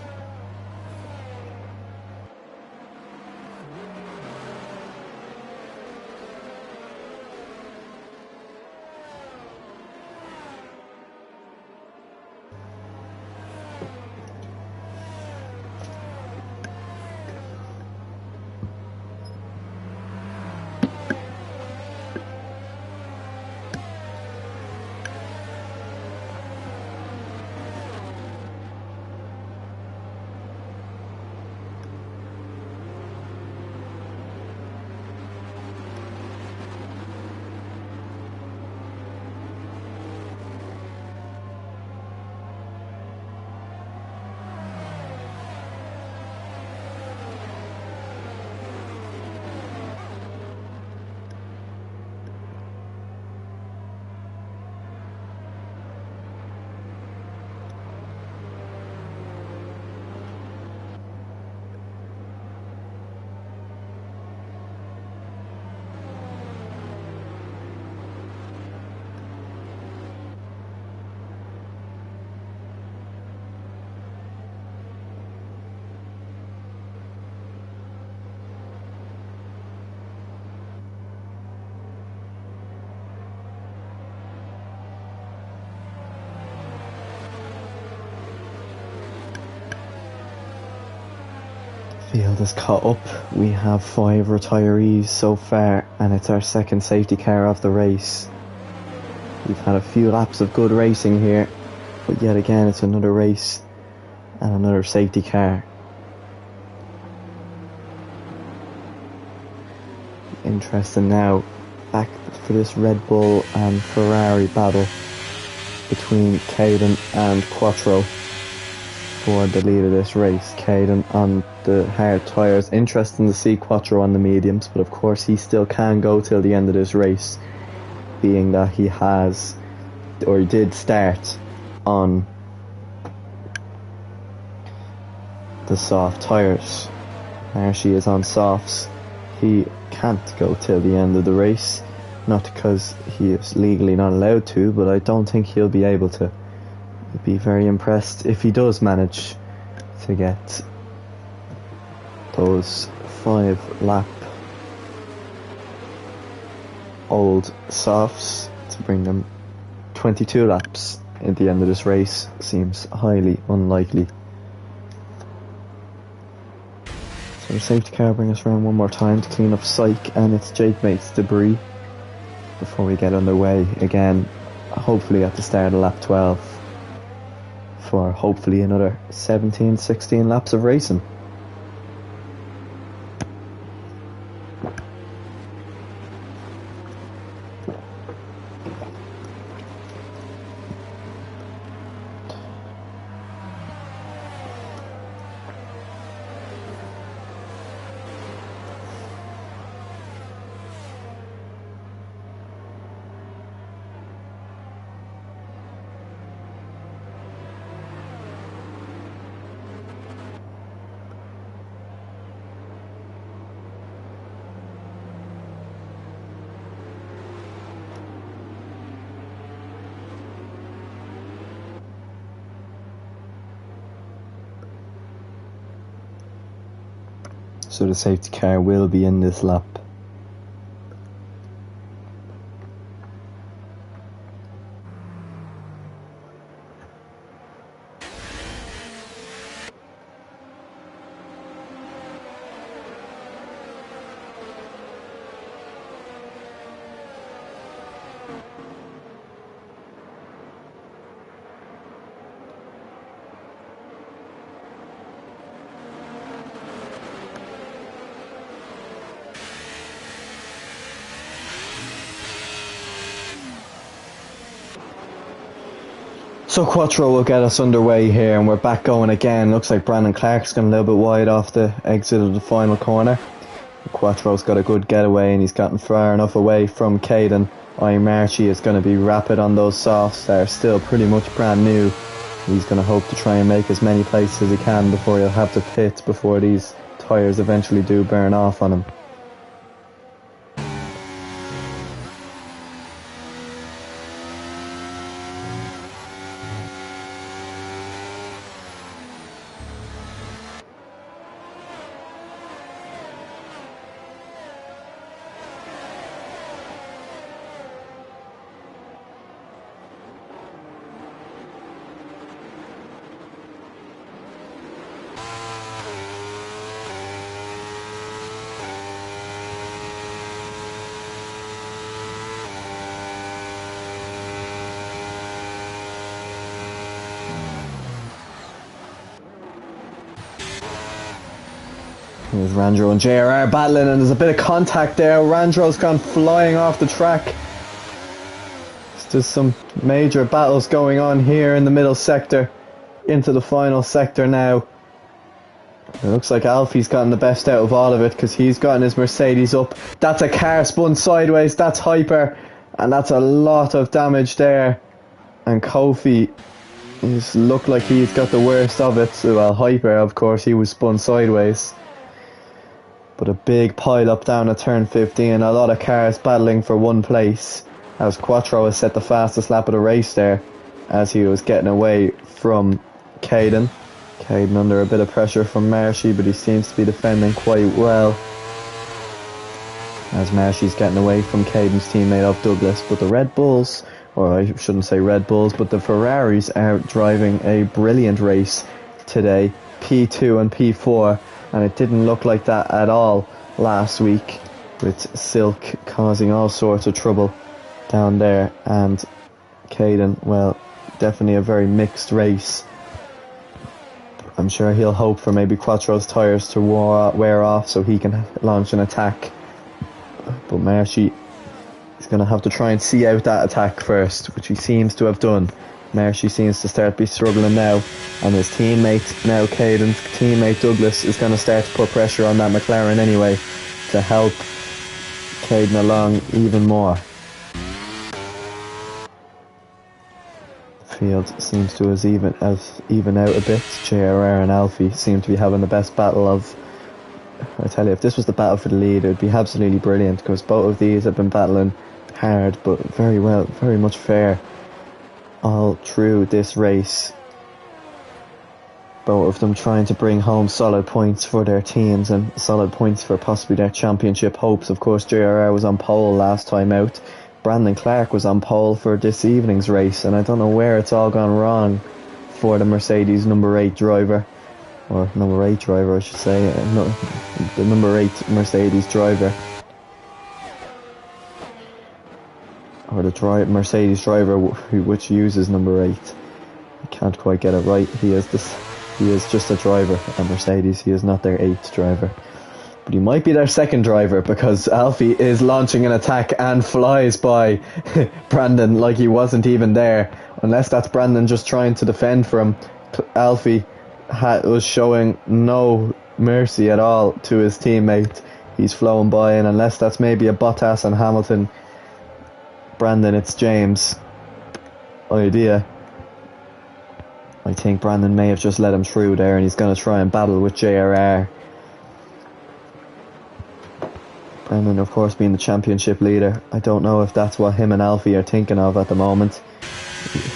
Field is caught up. We have 5 retirees so far and it's our second safety car of the race. We've had a few laps of good racing here, but yet again it's another race and another safety car. Interesting now, back for this Red Bull and Ferrari battle between Caden and Quattro for the lead of this race. Caden on the hard tyres. Interesting to see Quattro on the mediums, but of course he still can go till the end of this race, being that he did start on the soft tyres. Marshy is on softs. He can't go till the end of the race, not because he is legally not allowed to, but I don't think he'll be able to. I'd be very impressed if he does manage to get those 5-lap old softs to bring them 22 laps at the end of this race. Seems highly unlikely. So the safety car bring us around one more time to clean up Syke and its Jake mates debris before we get underway again, hopefully at the start of lap 12 for hopefully another 17-16 laps of racing. So the safety car will be in this lap. So Quattro will get us underway here, and we're back going again. Looks like Brandon Clark's gone a little bit wide off the exit of the final corner. Quattro's got a good getaway, and he's gotten far enough away from Caden. Marchi is going to be rapid on those softs that are still pretty much brand new. He's going to hope to try and make as many places as he can before he'll have to pit before these tyres eventually do burn off on him. Here's Randro and JRR battling, and there's a bit of contact there. Randro's gone flying off the track. There's some major battles going on here in the middle sector, into the final sector now. It looks like Alfie's gotten the best out of all of it, because he's gotten his Mercedes up. That's a car spun sideways, that's Hyper, and that's a lot of damage there. And Kofi looked like he's got the worst of it. Well, Hyper, of course, he was spun sideways. But a big pile up down at turn 15, a lot of cars battling for one place, as Quattro has set the fastest lap of the race there, as he was getting away from Caden. Caden under a bit of pressure from Marshy, but he seems to be defending quite well, as Marshy's getting away from Caden's teammate of Douglas. But the Red Bulls, or I shouldn't say Red Bulls, but the Ferraris are driving a brilliant race today, P2 and P4. And it didn't look like that at all last week, with Silk causing all sorts of trouble down there, and Caden, well, definitely a very mixed race. I'm sure he'll hope for maybe Quattro's tyres to wear off so he can launch an attack. But Marshy is going to have to try and see out that attack first, which he seems to have done. Marshy seems to start to be struggling now, and his teammate, now Caden's teammate Douglas, is going to start to put pressure on that McLaren anyway to help Caden along even more. The field seems to have even out a bit. JRR and Alfie seem to be having the best battle of... I tell you, if this was the battle for the lead, it would be absolutely brilliant, because both of these have been battling hard, but very well, very much fair all through this race. Both of them trying to bring home solid points for their teams and solid points for possibly their championship hopes. Of course, JRR was on pole last time out. Brandon Clark was on pole for this evening's race, and I don't know where it's all gone wrong for the Mercedes number 8 driver, or number 8 driver I should say, no, the number 8 Mercedes driver. Or the Mercedes driver which uses number 8. I can't quite get it right. He is just a driver at Mercedes. He is not their 8th driver. But he might be their 2nd driver, because Alfie is launching an attack and flies by Brandon like he wasn't even there. Unless that's Brandon just trying to defend for him. Alfie was showing no mercy at all to his teammate. He's flowing by, and unless that's maybe a Bottas and Hamilton, Brandon, it's James' idea. I think Brandon may have just let him through there, and he's going to try and battle with JRR. Brandon, of course, being the championship leader. I don't know if that's what him and Alfie are thinking of at the moment.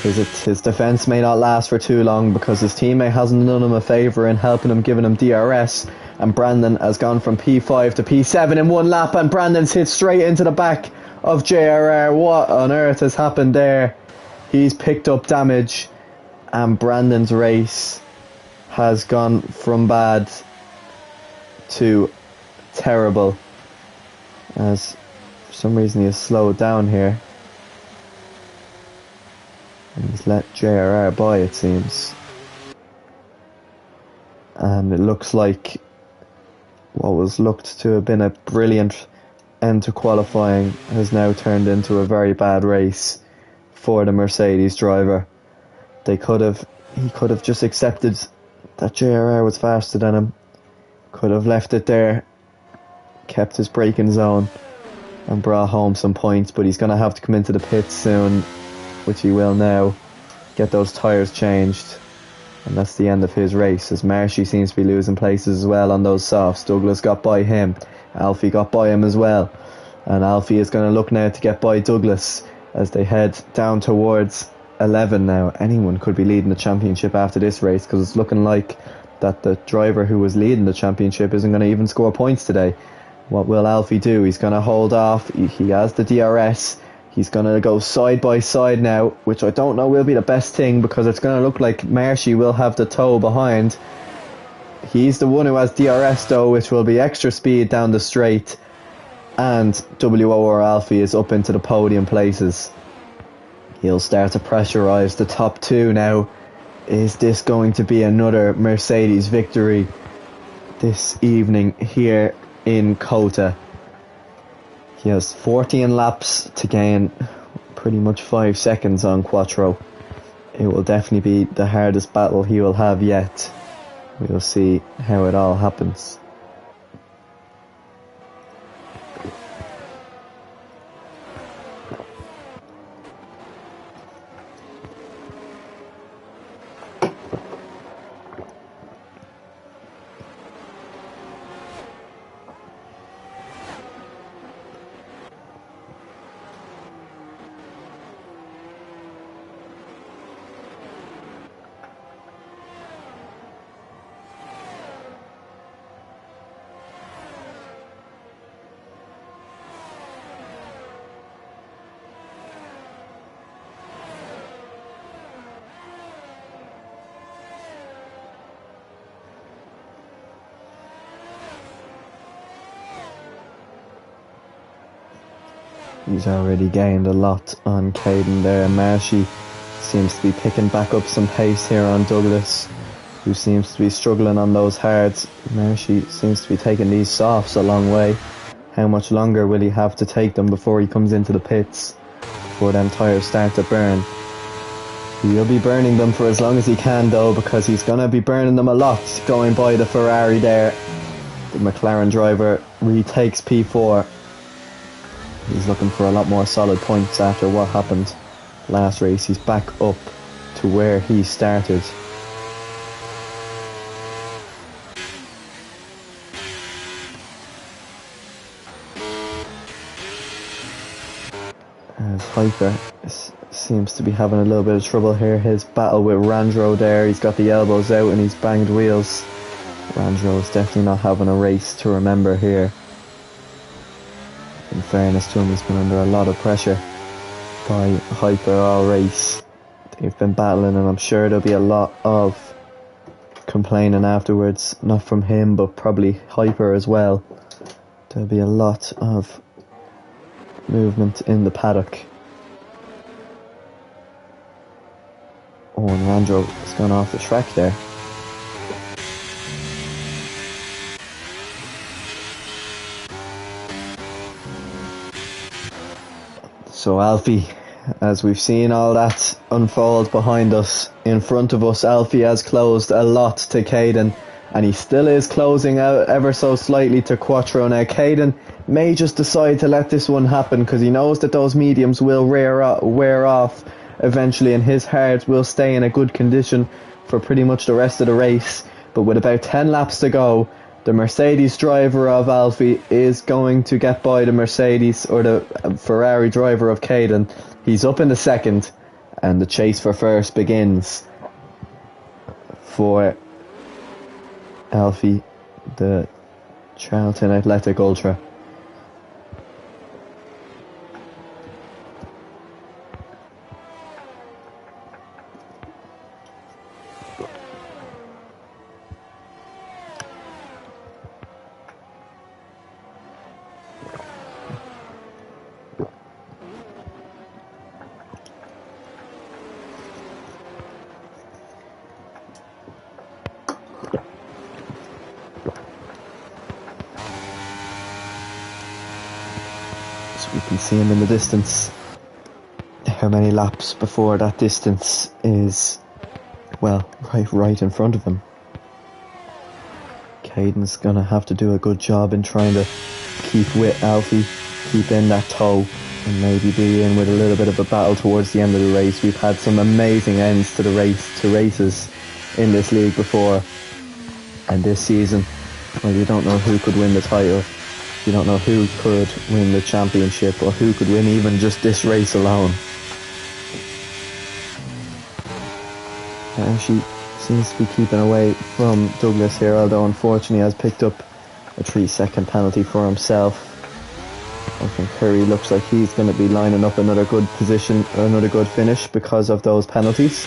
His defence may not last for too long because his teammate hasn't done him a favour in helping him, giving him DRS, and Brandon has gone from P5 to P7 in one lap, and Brandon's hit straight into the back of JRR. What on earth has happened there? He's picked up damage, and Brandon's race has gone from bad to terrible, as for some reason he has slowed down here. And he's let JRR by, it seems. And it looks like what was looked to have been a brilliant end to qualifying has now turned into a very bad race for the Mercedes driver. He could have just accepted that JRR was faster than him. Could have left it there, kept his braking zone, and brought home some points, but he's going to have to come into the pits soon, which he will now, get those tyres changed, and that's the end of his race, as Marshy seems to be losing places as well on those softs. Douglas got by him, Alfie got by him as well, and Alfie is going to look now to get by Douglas as they head down towards 11 now. Anyone could be leading the championship after this race, because it's looking like that the driver who was leading the championship isn't going to even score points today. What will Alfie do? He's going to hold off. He has the DRS. He's going to go side by side now, which I don't know will be the best thing, because it's going to look like Marshy will have the tow behind. He's the one who has DRS though, which will be extra speed down the straight, and WOR Alfie is up into the podium places. He'll start to pressurise the top two now. Is this going to be another Mercedes victory this evening here in Kota? He has 14 laps to gain pretty much 5 seconds on Quattro. It will definitely be the hardest battle he will have yet. We'll see how it all happens. He's already gained a lot on Caden there. Marshy seems to be picking back up some pace here on Douglas, who seems to be struggling on those hards. Marshy seems to be taking these softs a long way. How much longer will he have to take them before he comes into the pits, before them tyres start to burn? He'll be burning them for as long as he can though, because he's going to be burning them a lot going by the Ferrari there. The McLaren driver retakes P4. He's looking for a lot more solid points after what happened last race. He's back up to where he started. As Hyper seems to be having a little bit of trouble here. His battle with Randro there. He's got the elbows out and he's banged wheels. Randro is definitely not having a race to remember here. In fairness to him, he's been under a lot of pressure by Hyper all race. They've been battling, and I'm sure there'll be a lot of complaining afterwards. Not from him, but probably Hyper as well. There'll be a lot of movement in the paddock. Oh, and Randro has gone off the track there. So Alfie, as we've seen all that unfold behind us, in front of us, Alfie has closed a lot to Caden, and he still is closing out ever so slightly to Quattro. Now Caden may just decide to let this one happen, because he knows that those mediums will wear off eventually, and his hards will stay in a good condition for pretty much the rest of the race. But with about 10 laps to go, the Mercedes driver of Alfie is going to get by the Mercedes or the Ferrari driver of Caden. He's up in the second, And the chase for first begins for Alfie, the Charlton Athletic Ultra. So we can see him in the distance. How many laps before that distance is, well, right in front of him. Caden's gonna have to do a good job in trying to keep with Alfie, keep in that toe, and maybe be in with a little bit of a battle towards the end of the race. We've had some amazing ends to races in this league before, and this season, well, you don't know who could win the title. You don't know who could win the championship, or who could win even just this race alone. And she seems to be keeping away from Douglas here, although unfortunately has picked up a 3-second penalty for himself. I think Curry looks like he's going to be lining up another good position, another good finish because of those penalties.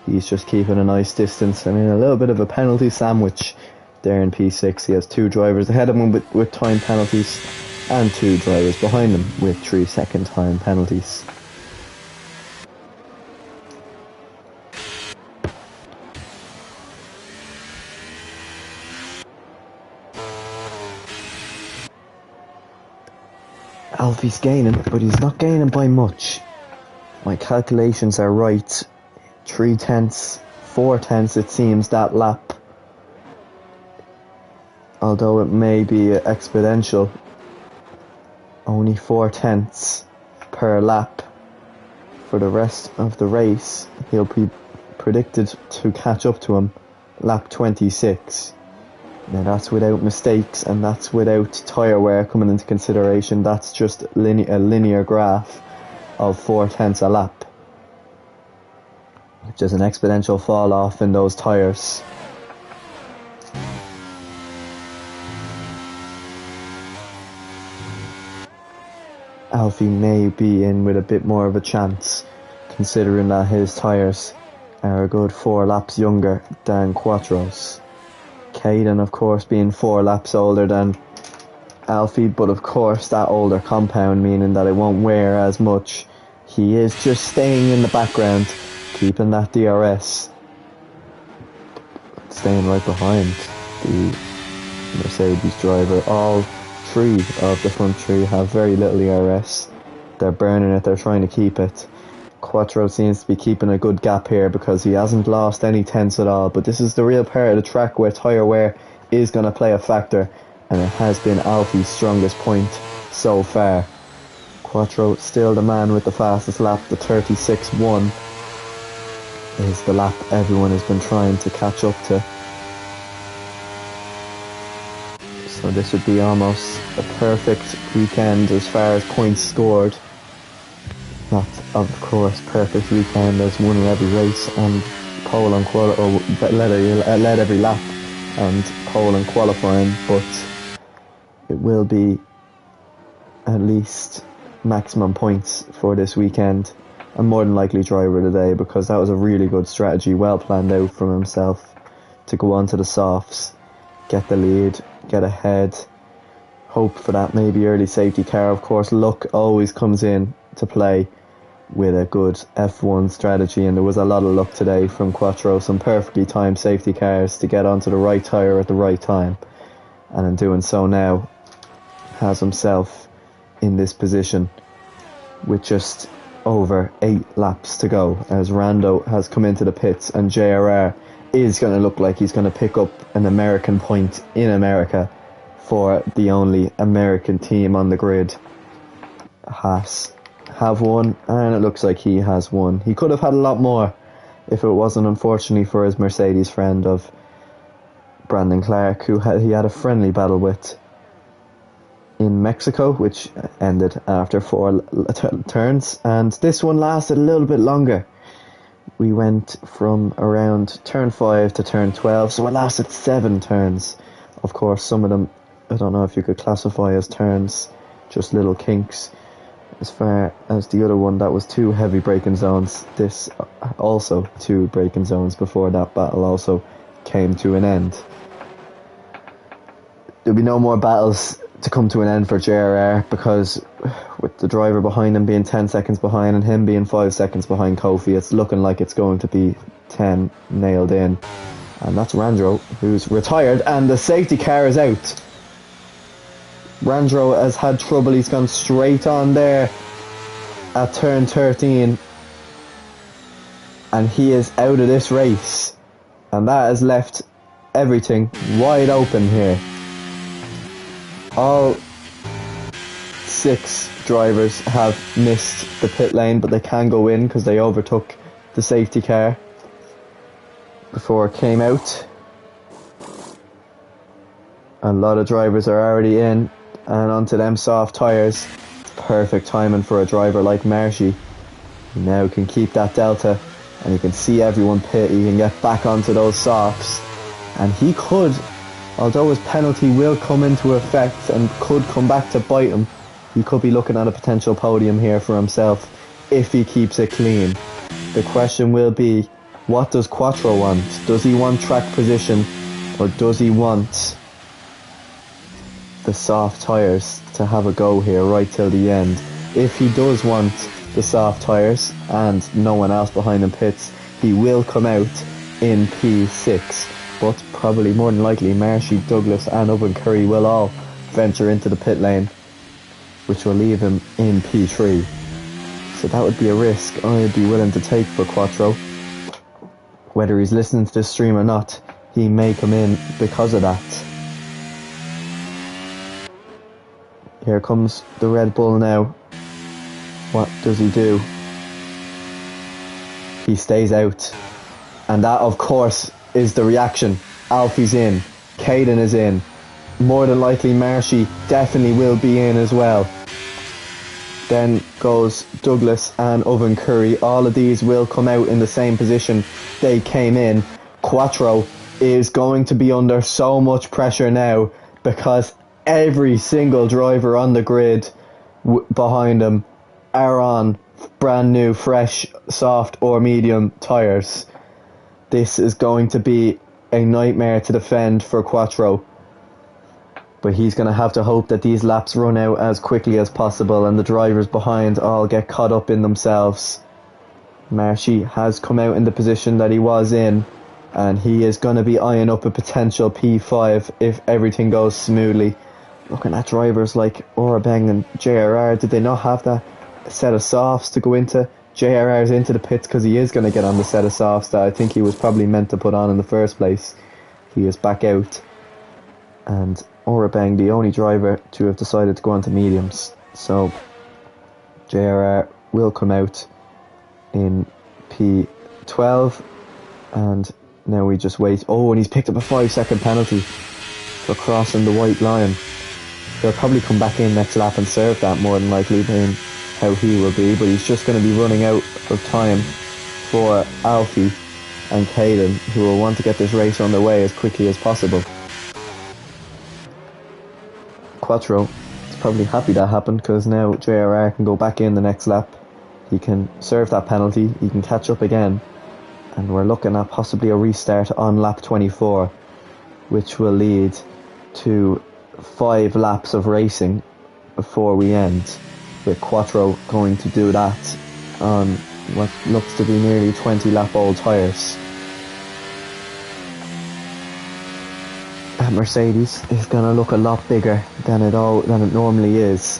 He's just keeping a nice distance. I mean, a little bit of a penalty sandwich there in P6. He has 2 drivers ahead of him with time penalties, and 2 drivers behind him with 3-second time penalties. Alfie's gaining, but he's not gaining by much. My calculations are right. 3/10, 4/10 it seems that lap. Although it may be exponential. Only 4/10 per lap for the rest of the race. He'll be predicted to catch up to him lap 26. Now that's without mistakes, and that's without tyre wear coming into consideration. That's just a linear graph of 4/10 a lap, which is an exponential fall off in those tyres. Alfie may be in with a bit more of a chance, considering that his tyres are a good 4 laps younger than Quattro's. Caden, of course, being 4 laps older than Alfie, but of course that older compound meaning that it won't wear as much. He is just staying in the background, keeping that DRS, staying right behind the Mercedes driver. All 3 of the front 3 have very little DRS. They're burning it, they're trying to keep it. Quattro seems to be keeping a good gap here because he hasn't lost any tenths at all, but this is the real part of the track where tyre wear is going to play a factor, and it has been Alfie's strongest point so far. Quattro still the man with the fastest lap. The 36.1 is the lap everyone has been trying to catch up to. So this would be almost a perfect weekend as far as points scored. Not, of course, perfect weekend as won in every race and pole and led every lap and pole and qualifying, but it will be at least maximum points for this weekend, and more than likely driver of the day, because that was a really good strategy, well planned out from himself, to go on to the softs, get the lead, get ahead, hope for that maybe early safety car. Of course, luck always comes in to play with a good F1 strategy, and there was a lot of luck today from Quattro. Some perfectly timed safety cars to get onto the right tyre at the right time, and in doing so now has himself in this position with just over 8 laps to go, as Rando has come into the pits, and JRR is going to look like he's going to pick up an American point in America for the only American team on the grid. Haas have won, and it looks like he has won. He could have had a lot more if it wasn't, unfortunately, for his Mercedes friend of Brandon Clark, who he had a friendly battle with in Mexico, which ended after 4 turns, and this one lasted a little bit longer. we went from around turn 5 to turn 12, so it lasted 7 turns. Of course, some of them, I don't know if you could classify as turns, just little kinks. As far as the other one, that was 2 heavy braking zones. This also 2 braking zones before that battle also came to an end. There'll be no more battles to come to an end for JRR, because with the driver behind him being 10 seconds behind and him being 5 seconds behind Kofi, it's looking like it's going to be 10 nailed in. And that's Randro, who's retired, and the safety car is out. Randro has had trouble. He's gone straight on there at turn 13, and he is out of this race, and that has left everything wide open here. All 6 drivers have missed the pit lane, but they can go in because they overtook the safety car before it came out. A lot of drivers are already in and onto them soft tyres. Perfect timing for a driver like Marshy. He now can keep that delta, and he can see everyone pit. He can get back onto those softs, and he could, although his penalty will come into effect and could come back to bite him, he could be looking at a potential podium here for himself if he keeps it clean. The question will be, what does Quattro want? Does he want track position, or does he want the soft tyres to have a go here right till the end? If he does want the soft tyres and no one else behind him pits, he will come out in P6, but probably more than likely Marshy, Douglas and Owen Curry will all venture into the pit lane, which will leave him in P3. So that would be a risk I'd be willing to take for Quattro. Whether he's listening to this stream or not, he may come in because of that. Here comes the Red Bull now. What does he do? He stays out. And that, of course, is the reaction. Alfie's in. Caden is in. More than likely Marshy definitely will be in as well. Then goes Douglas and Owen Curry. All of these will come out in the same position they came in. Quattro is going to be under so much pressure now, because every single driver on the grid behind him are on brand new, fresh, soft or medium tyres. This is going to be a nightmare to defend for Quattro. But he's going to have to hope that these laps run out as quickly as possible and the drivers behind all get caught up in themselves. Marshy has come out in the position that he was in, and he is going to be eyeing up a potential P5 if everything goes smoothly. Looking at drivers like Orabeng and JRR, did they not have that set of softs to go into? JRR's into the pits because he is going to get on the set of softs that I think he was probably meant to put on in the first place. He is back out, and Orabeng the only driver to have decided to go on to mediums. So JRR will come out in P12, and now we just wait. Oh, and he's picked up a 5-second penalty for crossing the white line. He'll probably come back in next lap and serve that, more than likely, being how he will be, but he's just going to be running out of time for Alfie and Caden, who will want to get this race underway as quickly as possible. Quattro is probably happy that happened, because now JRR can go back in the next lap. He can serve that penalty, he can catch up again, and we're looking at possibly a restart on lap 24, which will lead to 5 laps of racing before we end, with Quattro going to do that on what looks to be nearly 20 lap old tyres. That Mercedes is going to look a lot bigger than it normally is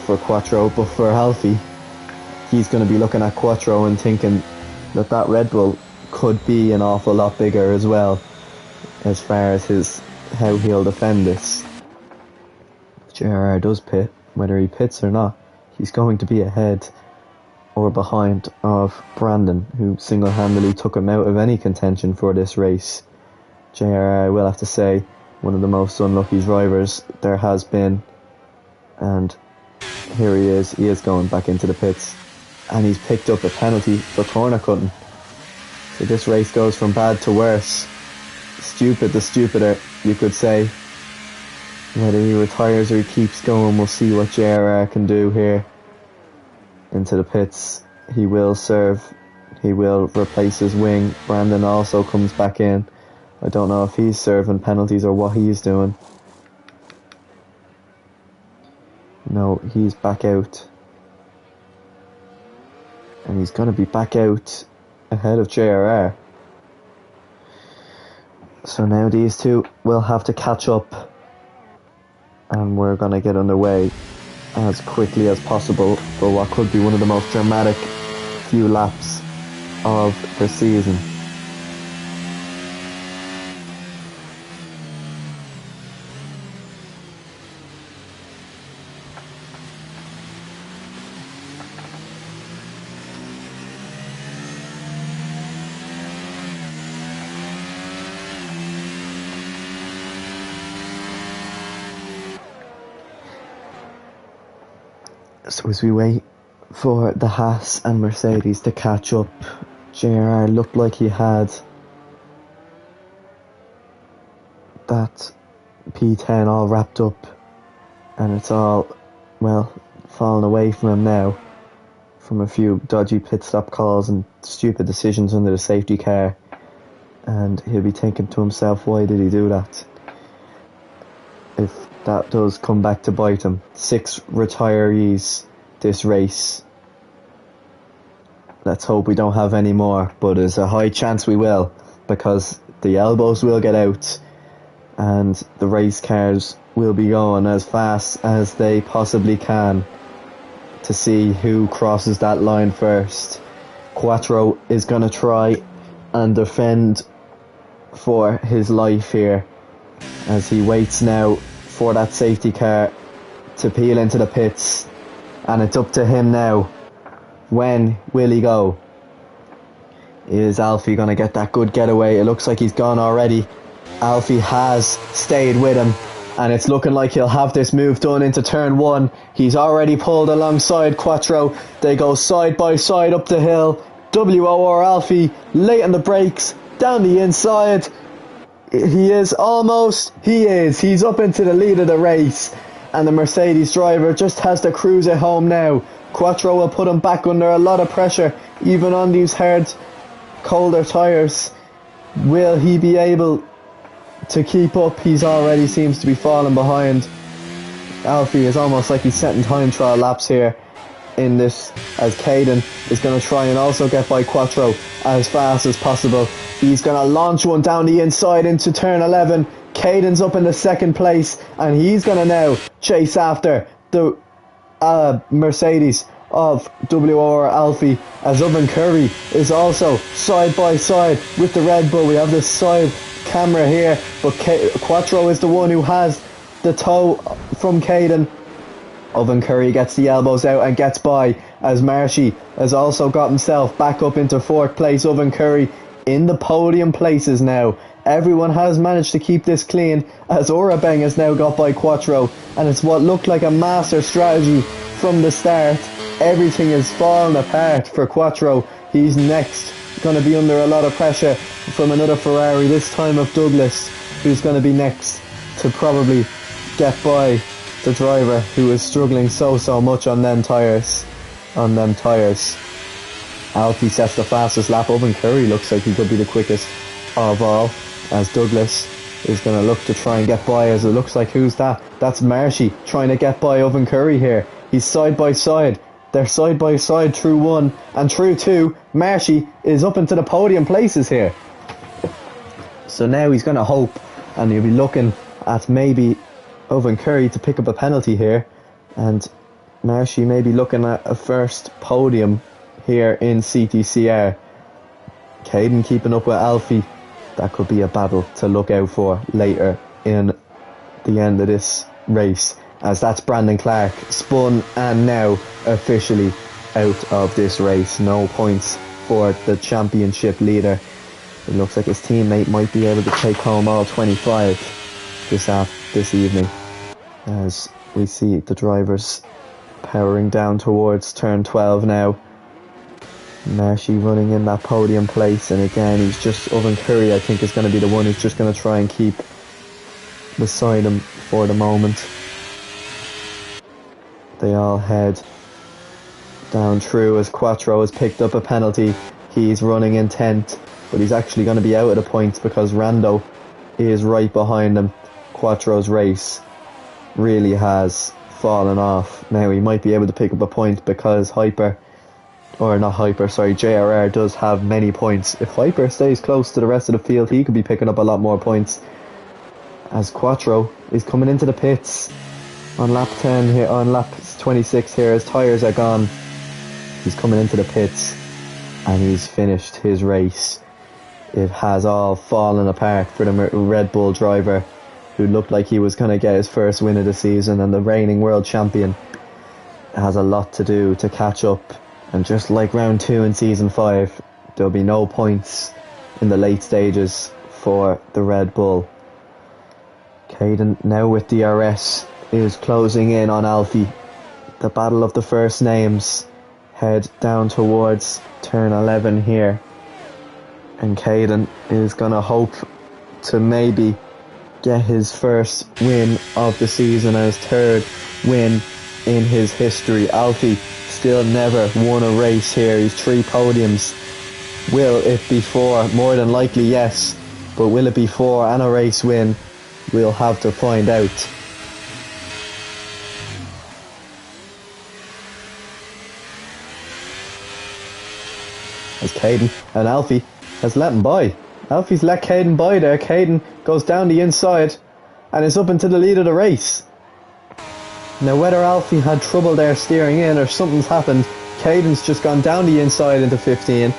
for Quattro, but for Alfie, he's going to be looking at Quattro and thinking that that Red Bull could be an awful lot bigger as well, as far as how he'll defend this. If JRR does pit, whether he pits or not, he's going to be ahead or behind of Brandon, who single-handedly took him out of any contention for this race. JRR, I will have to say, one of the most unlucky drivers there has been, and here he is going back into the pits, and he's picked up a penalty for corner cutting. So this race goes from bad to worse. Stupid the stupider, you could say. Whether he retires or he keeps going, we'll see what JRR can do here. Into the pits. He will serve. He will replace his wing. Brandon also comes back in. I don't know if he's serving penalties or what he's doing. No, he's back out. And he's going to be back out ahead of JRR. So now these two will have to catch up. And we're going to get underway as quickly as possible for what could be one of the most dramatic few laps of the season. So as we wait for the Haas and Mercedes to catch up, JRR looked like he had that P10 all wrapped up, and it's all, well, fallen away from him now from a few dodgy pit stop calls and stupid decisions under the safety car, and he'll be thinking to himself, why did he do that? If that does come back to bite him. 6 retirees this race. Let's hope we don't have any more, but there's a high chance we will, because the elbows will get out and the race cars will be going as fast as they possibly can to see who crosses that line first. Quattro is going to try and defend for his life here as he waits now for that safety car to peel into the pits, and it's up to him now. When will he go? Is Alfie going to get that good getaway? It looks like he's gone already. Alfie has stayed with him, and it's looking like he'll have this move done into turn 1. He's already pulled alongside Quattro. They go side by side up the hill. WOR Alfie late on the brakes, down the inside. He's up into the lead of the race, and the Mercedes driver just has to cruise it home now. Quattro will put him back under a lot of pressure, even on these hard, colder tyres. Will he be able to keep up? He's already seems to be falling behind. Alfie is almost like he's setting time trial laps here in this, as Caden is going to try and also get by Quattro as fast as possible. He's going to launch one down the inside into turn 11. Caden's up in the second place, and he's going to now chase after the Mercedes of WR Alfie, as Owen Curry is also side by side with the Red Bull. We have this side camera here, but Quattro is the one who has the tow from Caden. Owen Curry gets the elbows out and gets by, as Marshy has also got himself back up into 4th place. Owen Curry in the podium places now. Everyone has managed to keep this clean, as Orabeng has now got by Quattro, and it's what looked like a master strategy from the start. Everything is falling apart for Quattro. He's next going to be under a lot of pressure from another Ferrari, this time of Douglas, who's going to be next to probably get by the driver who is struggling so much on them tyres. Alfie sets the fastest lap. Owen Curry looks like he could be the quickest of all, as Douglas is going to look to try and get by, as it looks like, who's that? That's Marshy trying to get by Owen Curry here. He's side by side. They're side by side through 1 and through 2. Marshy is up into the podium places here. So now he's going to hope, and he'll be looking at maybe Owen Curry to pick up a penalty here, and Marshy may be looking at a first podium here in CTCR. Caden keeping up with Alfie. That could be a battle to look out for later in the end of this race, as that's Brandon Clark spun and now officially out of this race. No points for the championship leader. It looks like his teammate might be able to take home all 25 this evening, as we see the drivers powering down towards turn 12 now. Marshy running in that podium place, and again he's just, Owen Curry I think is going to be the one who's just going to try and keep beside him for the moment. They all head down through as Quattro has picked up a penalty. He's running in 10th, but he's actually going to be out of the points because Rando is right behind him. Quattro's race really has fallen off. Now he might be able to pick up a point because JRR does have many points. If Hyper stays close to the rest of the field, he could be picking up a lot more points. As Quattro is coming into the pits on lap 10 here, on lap 26 here, his tyres are gone. He's coming into the pits and he's finished his race. It has all fallen apart for the Red Bull driver, who looked like he was going to get his first win of the season, and the reigning world champion has a lot to do to catch up. And just like round 2 in season 5, there'll be no points in the late stages for the Red Bull. Caden now with DRS is closing in on Alfie. The battle of the first names head down towards turn 11 here, and Caden is going to hope to maybe get his first win of the season and his third win in his history. Alfie still never won a race here. He's 3 podiums. Will it be 4? More than likely yes, but will it be 4 and a race win? We'll have to find out. As Caden and Alfie has let him by. Alfie's let Caden by there. Caden goes down the inside and is up into the lead of the race. Now whether Alfie had trouble there steering in or something's happened, Caden's just gone down the inside into 15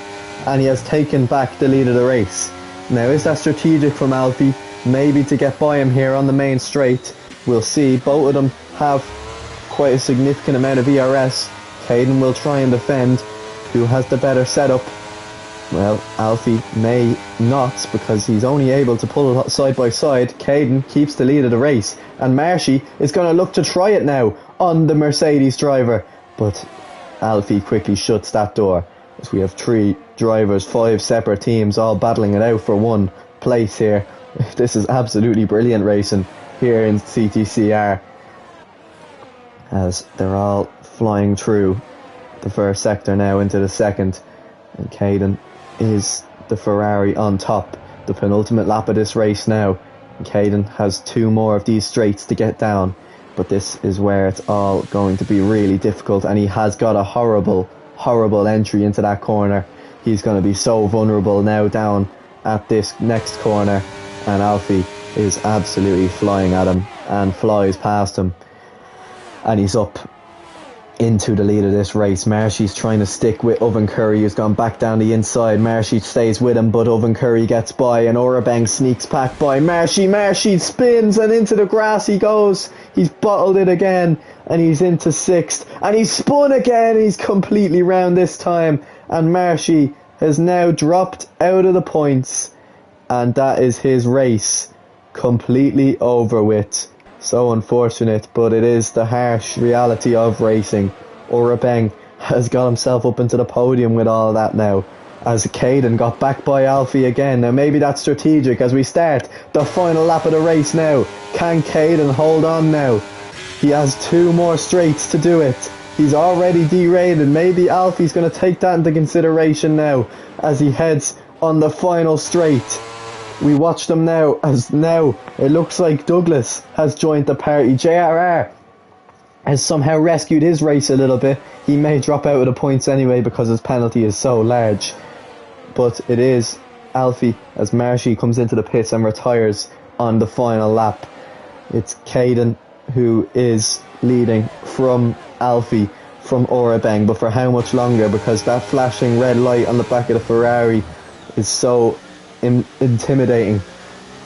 and he has taken back the lead of the race. Now is that strategic from Alfie? Maybe to get by him here on the main straight. We'll see. Both of them have quite a significant amount of ERS. Caden will try and defend. Who has the better setup? Well, Alfie may not, because he's only able to pull it side by side. Caden keeps the lead of the race, and Marshy is going to look to try it now on the Mercedes driver, but Alfie quickly shuts that door, as we have 3 drivers, 5 separate teams all battling it out for one place here. This is absolutely brilliant racing here in CTCR, as they're all flying through the first sector now into the second, and Caden is the Ferrari on top. The penultimate lap of this race now, and Caden has 2 more of these straights to get down, but this is where it's all going to be really difficult, and he has got a horrible entry into that corner. He's going to be so vulnerable now down at this next corner, and Alfie is absolutely flying at him and flies past him, and he's up into the lead of this race. Marshy's trying to stick with Owen Curry, who's gone back down the inside. Marshy stays with him, but Owen Curry gets by, and Orabang sneaks back by Marshy. Marshy spins, and into the grass he goes. He's bottled it again, and he's into 6th, and he's spun again. He's completely round this time, and Marshy has now dropped out of the points, and that is his race completely over with. So unfortunate, but it is the harsh reality of racing. Orabeng has got himself up into the podium with all that now, as Caden got back by Alfie again. Now maybe that's strategic as we start the final lap of the race now. Can Caden hold on now? He has 2 more straights to do it. He's already derated. Maybe Alfie's going to take that into consideration now as he heads on the final straight. We watch them now, as now it looks like Douglas has joined the party. JRR has somehow rescued his race a little bit. He may drop out of the points anyway because his penalty is so large. But it is Alfie as Marshy comes into the pits and retires on the final lap. It's Caden who is leading from Alfie, from Orabeng, but for how much longer? Because that flashing red light on the back of the Ferrari is so intimidating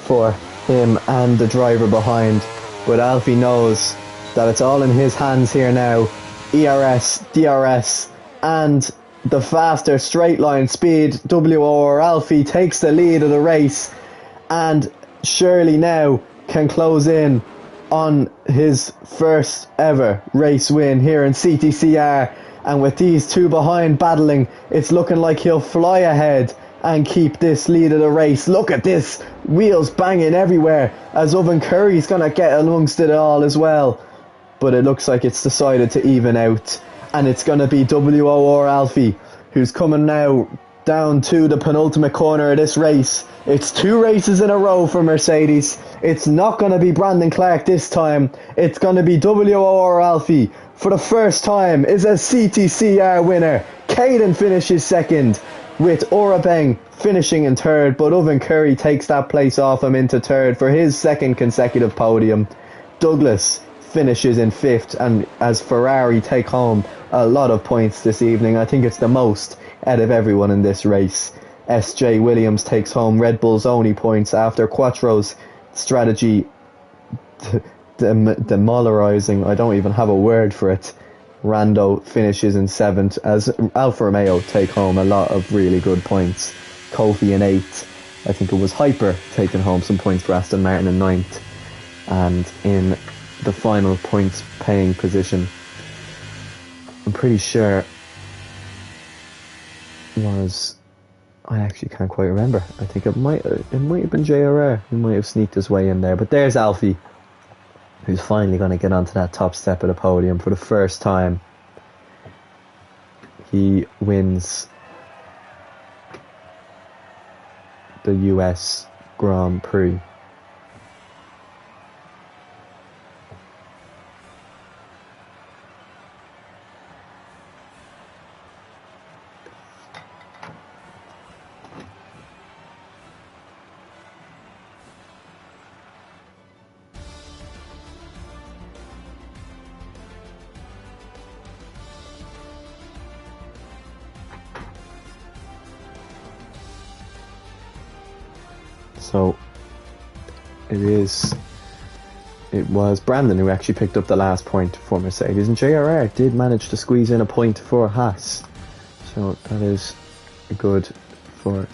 for him and the driver behind. But Alfie knows that it's all in his hands here now. ERS, DRS and the faster straight line speed WR. Alfie takes the lead of the race and surely now can close in on his first ever race win here in CTCR. And with these two behind battling, it's looking like he'll fly ahead and keep this lead of the race. Look at this, wheels banging everywhere as Owen Curry's going to get amongst it all as well. But it looks like it's decided to even out, and it's going to be WOR Alfie who's coming now down to the penultimate corner of this race. It's 2 races in a row for Mercedes. It's not going to be Brandon Clark this time. It's going to be WOR Alfie for the first time is a CTCR winner. Caden finishes second, with Orabeng finishing in third, but Owen Curry takes that place off him into third for his second consecutive podium. Douglas finishes in fifth, and as Ferrari take home a lot of points this evening, I think it's the most out of everyone in this race. SJ Williams takes home Red Bull's only points after Quattro's strategy demoralizing, I don't even have a word for it. Rando finishes in 7th as Alfa Romeo take home a lot of really good points. Kofi in 8th. I think it was Hyper taking home some points for Aston Martin in 9th. And in the final points paying position, I'm pretty sure was, I actually can't quite remember. I think it might have been JRR who might have sneaked his way in there. But there's Alfie, who's finally going to get onto that top step of the podium for the first time. He wins the US Grand Prix. So it was Brandon who actually picked up the last point for Mercedes, and JRR did manage to squeeze in a point for Haas, so that is good for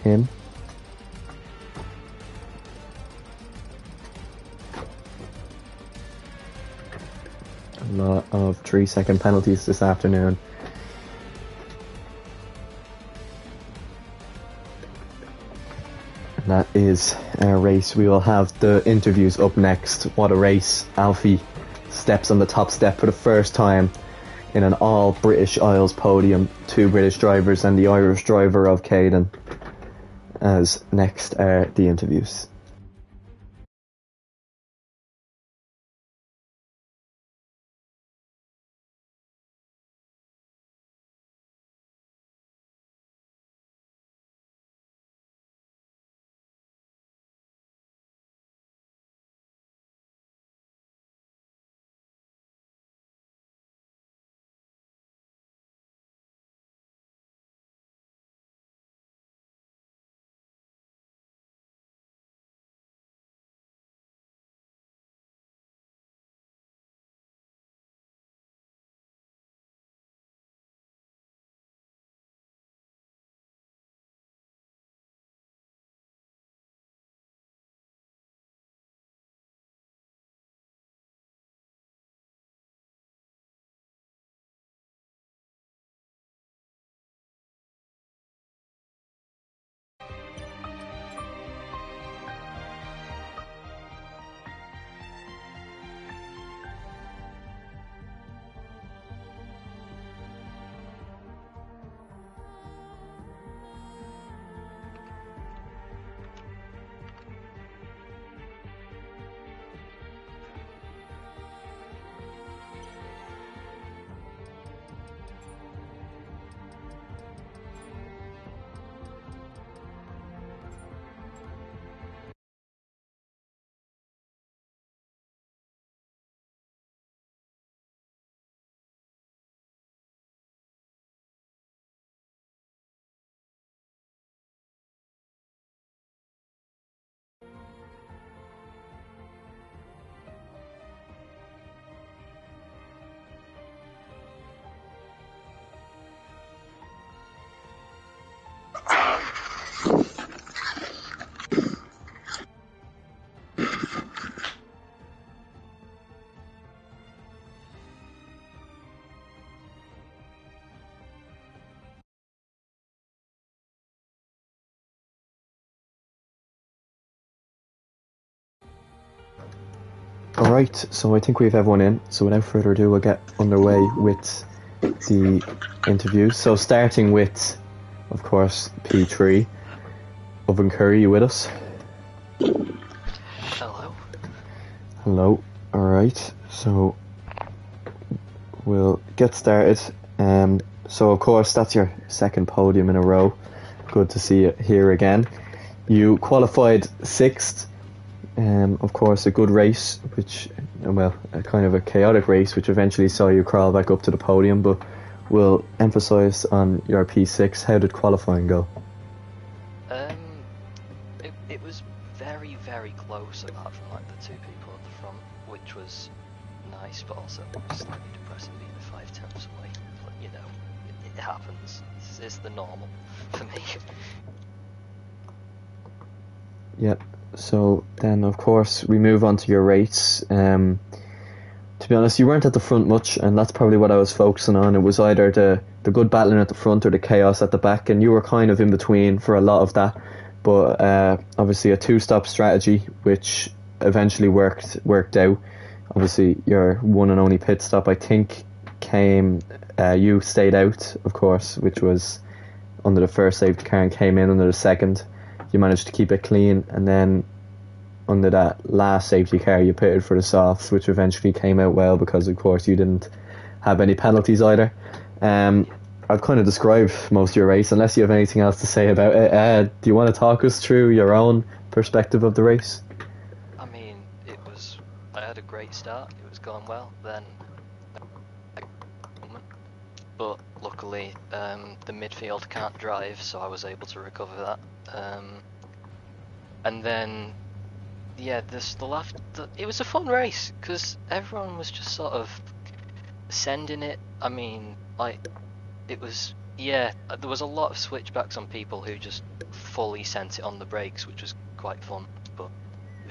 him. A lot of 3-second penalties this afternoon. That is our race. We will have the interviews up next. What a race. Alfie steps on the top step for the first time in an all British Isles podium. 2 British drivers and the Irish driver of Caden. As next are the interviews. Alright, so I think we have everyone in, so without further ado we'll get underway with the interviews. So starting with, of course, P3. Oven Curry, you with us? Hello. Hello. Alright, so we'll get started. So of course that's your second podium in a row. Good to see you here again. You qualified 6th. Of course, a good race, which, well, a kind of a chaotic race, which eventually saw you crawl back up to the podium. But we'll emphasise on your P6. How did qualifying go? It was very, very close, apart from like the two people at the front, which was nice, but also slightly depressing being 5 tenths away. But you know, it happens. It's the normal for me. Yep. So then, of course, we move on to your race. To be honest, you weren't at the front much, and that's probably what I was focusing on. It was either the good battling at the front or the chaos at the back, and you were kind of in between for a lot of that. But obviously a 2-stop strategy, which eventually worked out. Obviously, your one and only pit stop, I think, came. You stayed out, of course, which was under the first safety car, and came in under the second. You managed to keep it clean, and then under that last safety car you pitted for the softs, which eventually came out well because of course you didn't have any penalties either. I've kind of described most of your race, unless you have anything else to say about it. Do you want to talk us through your own perspective of the race? I mean, I had a great start, it was going well, then but luckily the midfield can't drive, so I was able to recover that. And then, yeah, it was a fun race because everyone was just sort of sending it. I mean, like, it was, yeah, there was a lot of switchbacks on people who just fully sent it on the brakes, which was quite fun. But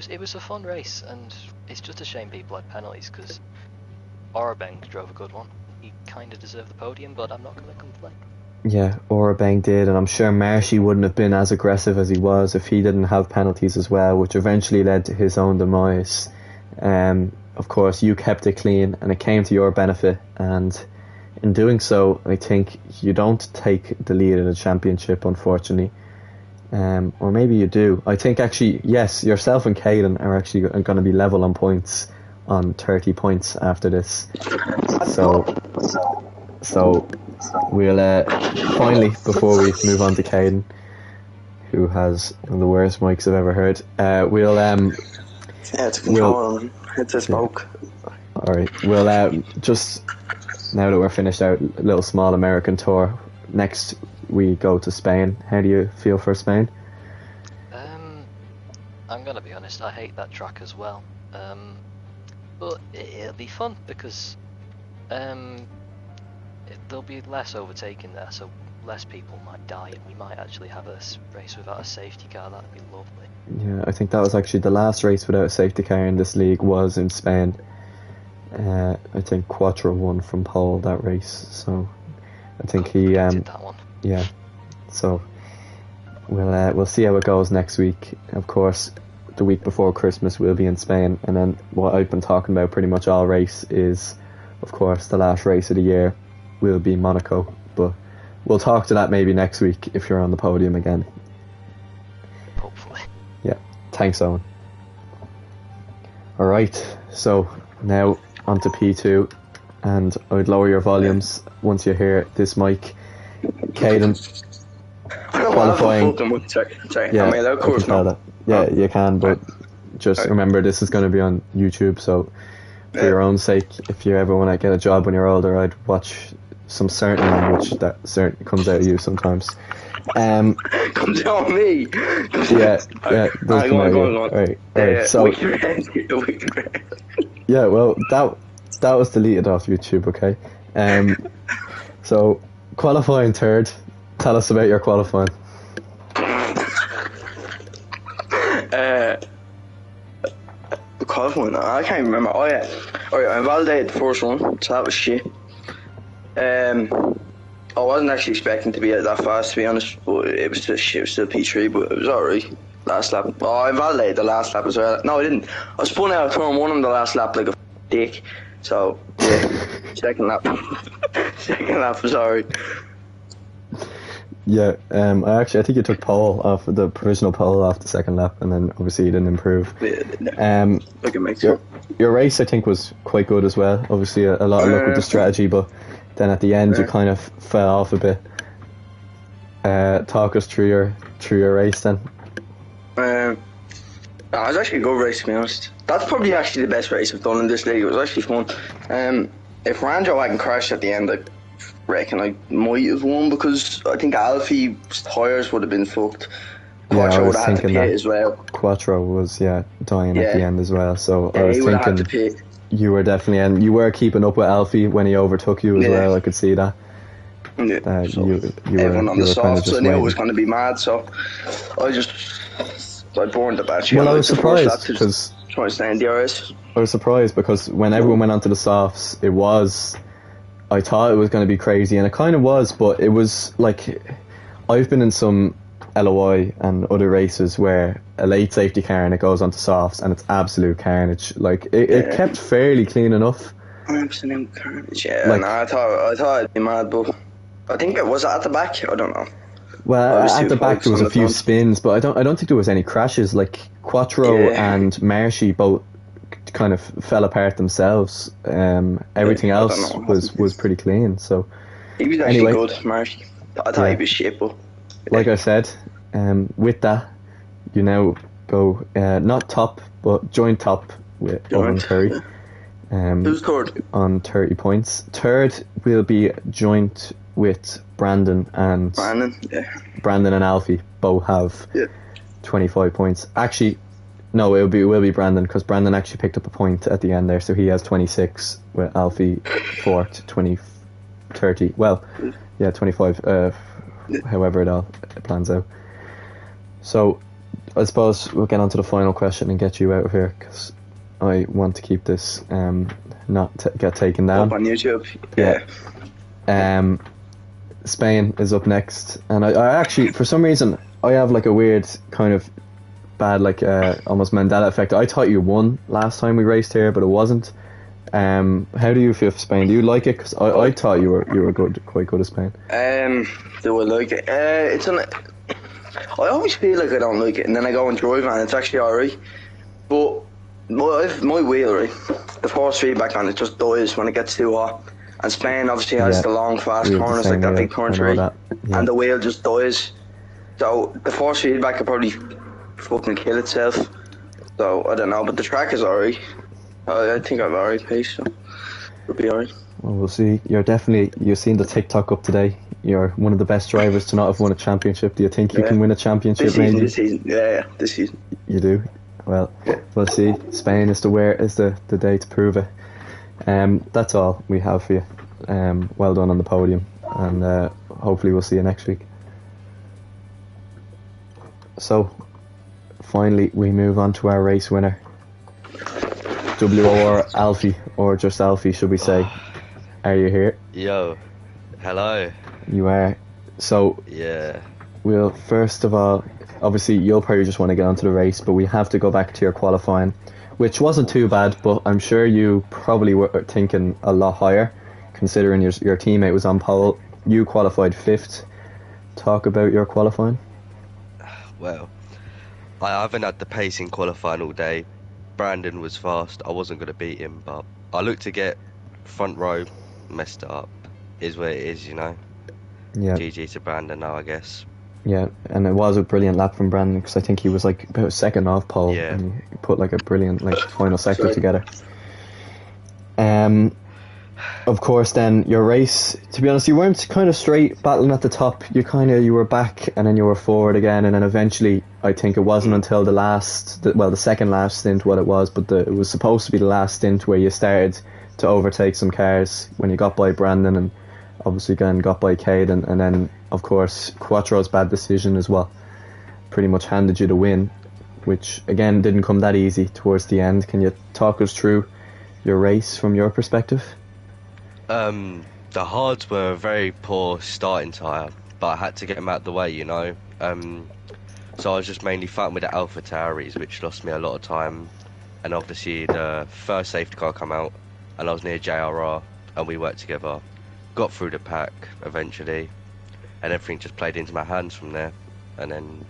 it was a fun race, and it's just a shame people had penalties because Orabeng drove a good one. He kind of deserved the podium, but I'm not going to complain. Yeah, Orabeng did, and I'm sure Marshy wouldn't have been as aggressive as he was if he didn't have penalties as well, which eventually led to his own demise. Of course, you kept it clean, and it came to your benefit, and in doing so, I think you don't take the lead in the championship, unfortunately. Or maybe you do. I think actually, yes, yourself and Caden are actually going to be level on points, on 30 points after this. So we'll finally, before we move on to Caden, who has one of the worst mics I've ever heard, we'll it's a control on. It's a smoke. Alright, we'll just, now that we're finished our little small American tour, next we go to Spain. How do you feel for Spain? I'm gonna be honest, I hate that track as well. But it'll be fun because there'll be less overtaking there, so less people might die, and we might actually have a race without a safety car. That'd be lovely. Yeah, I think that was actually the last race without a safety car in this league was in Spain. I think Quattro won from pole that race, so I think he did that one. Yeah, so we'll see how it goes next week. Of course, the week before Christmas we'll be in Spain, and then what I've been talking about pretty much all race is, of course, the last race of the year will be Monaco, but we'll talk to that maybe next week if you're on the podium again. Hopefully. Yeah, thanks Owen. Alright, so now on to P2, and I'd lower your volumes once you hear this mic. Caden, qualifying. Sorry, Yeah, am I allowed course now? Yeah, you can, but just remember this is going to be on YouTube, so for your own sake, if you ever want to get a job when you're older, I'd watch some certain language that certain comes out of you sometimes. Comes out of me. Yeah, does come out of you. Right. So yeah, well, that was deleted off YouTube. Okay. So qualifying 3rd. Tell us about your qualifying. Qualifying, I can't remember. Oh yeah, I validated the first one, so that was shit. I wasn't actually expecting to be out that fast, to be honest, but it was still P3, but it was alright. last lap. Oh, I invalidated the last lap as well. No, I didn't. I spun out of turn 1 on the last lap like a dick. So, yeah, second lap. Second lap, sorry. Yeah, I think you took pole off the provisional pole off the second lap, and then obviously you didn't improve. I can make your race, I think, was quite good as well. Obviously, a lot of luck with the strategy, but then at the end you kind of fell off a bit. Talk us through your race then. It was actually a good race, to be honest. That's probably actually the best race I've done in this league. It was actually fun. If Ranjo hadn't crashed at the end, I reckon I might have won, because I think Alfie's tyres would have been fucked. Quattro would have had to pit as well. Quattro was dying at the end as well. So yeah, I was he would have had to thinking pit. you were definitely, and you were keeping up with Alfie when he overtook you as well. I could see that. Yeah, so you everyone on the soft, so I knew waiting. it was going to be mad. So I burned the battery. Well, I was surprised because trying to stay in DRS. I was surprised because when everyone went onto the softs, I thought it was going to be crazy, and it kind of was, but it was like, I've been in some LOI and other races where a late safety car and it goes onto softs and it's absolute carnage. Like it kept fairly clean enough. Absolute carnage. Yeah, like, I thought it'd be mad, but I think it was at the back. I don't know. Well, at the back there was a few spins, but I don't think there was any crashes. Like Quattro and Marshy both kind of fell apart themselves. Everything else was pretty clean. So he was actually good, Marshy. I thought he was shit, but like I said, with that, you now go not top, but joint top with Owen Curry. Who's third? On 30 points. Third will be joint with Brandon and Alfie. Both have 25 points. Actually, no, it will be Brandon, because Brandon actually picked up a point at the end there, so he has 26 with Alfie fourth, 30. Well, 25. However it all plans out. So I suppose we'll get on to the final question and get you out of here, because I want to keep this not get taken down. Up on YouTube. Yeah. Spain is up next, and I actually, for some reason, I have like a weird kind of bad, like almost Mandela effect. I thought you won last time we raced here, but it wasn't. How do you feel for Spain? Do you like it? Because I thought you were quite good at Spain. Do I like it? I always feel like I don't like it, and then I go and drive, and it's actually alright. But my wheel, right, the force feedback on it just dies when it gets too hot. And Spain obviously has the long, fast corners, like that big turn tree, and the wheel just dies. So the force feedback could probably fucking kill itself. So I don't know, but the track is alright. I think I have alright pace, so it'll be alright. Well, we'll see. You've seen the TikTok up today. You're one of the best drivers to not have won a championship. Do you think you can win a championship? This season. Yeah, this season. You do? Well, we'll see. Spain is the day to prove it. That's all we have for you. Well done on the podium, and hopefully we'll see you next week. So, finally, we move on to our race winner. WOR Alfie, or just Alfie, should we say? Are you here? Yo, hello. You are. So, yeah. We'll first of all, obviously, you'll probably just want to get onto the race, but we have to go back to your qualifying, which wasn't too bad, but I'm sure you probably were thinking a lot higher, considering your teammate was on pole. You qualified 5th. Talk about your qualifying. Well, I haven't had the pace in qualifying all day. Brandon was fast. I wasn't going to beat him, but I looked to get front row, messed it up. Is where it is, you know. Yeah. GG to Brandon now, I guess. Yeah, and it was a brilliant lap from Brandon, because I think he was like about second off pole, and he put like a brilliant final sector together. Of course, then your race, to be honest, you weren't kind of straight battling at the top. You were back, and then you were forward again, and then eventually, I think it wasn't until the second last stint what it was, but it was supposed to be the last stint where you started to overtake some cars when you got by Brandon, and obviously again got by Cade, and then of course Quattro's bad decision as well pretty much handed you the win, which again didn't come that easy towards the end. Can you talk us through your race from your perspective? The hards were a very poor starting tyre, but I had to get them out of the way, you know. So I was just mainly fighting with the Alpha Tauris, which lost me a lot of time. And obviously the first safety car come out, and I was near JRR, and we worked together. Got through the pack eventually, and everything just played into my hands from there, and then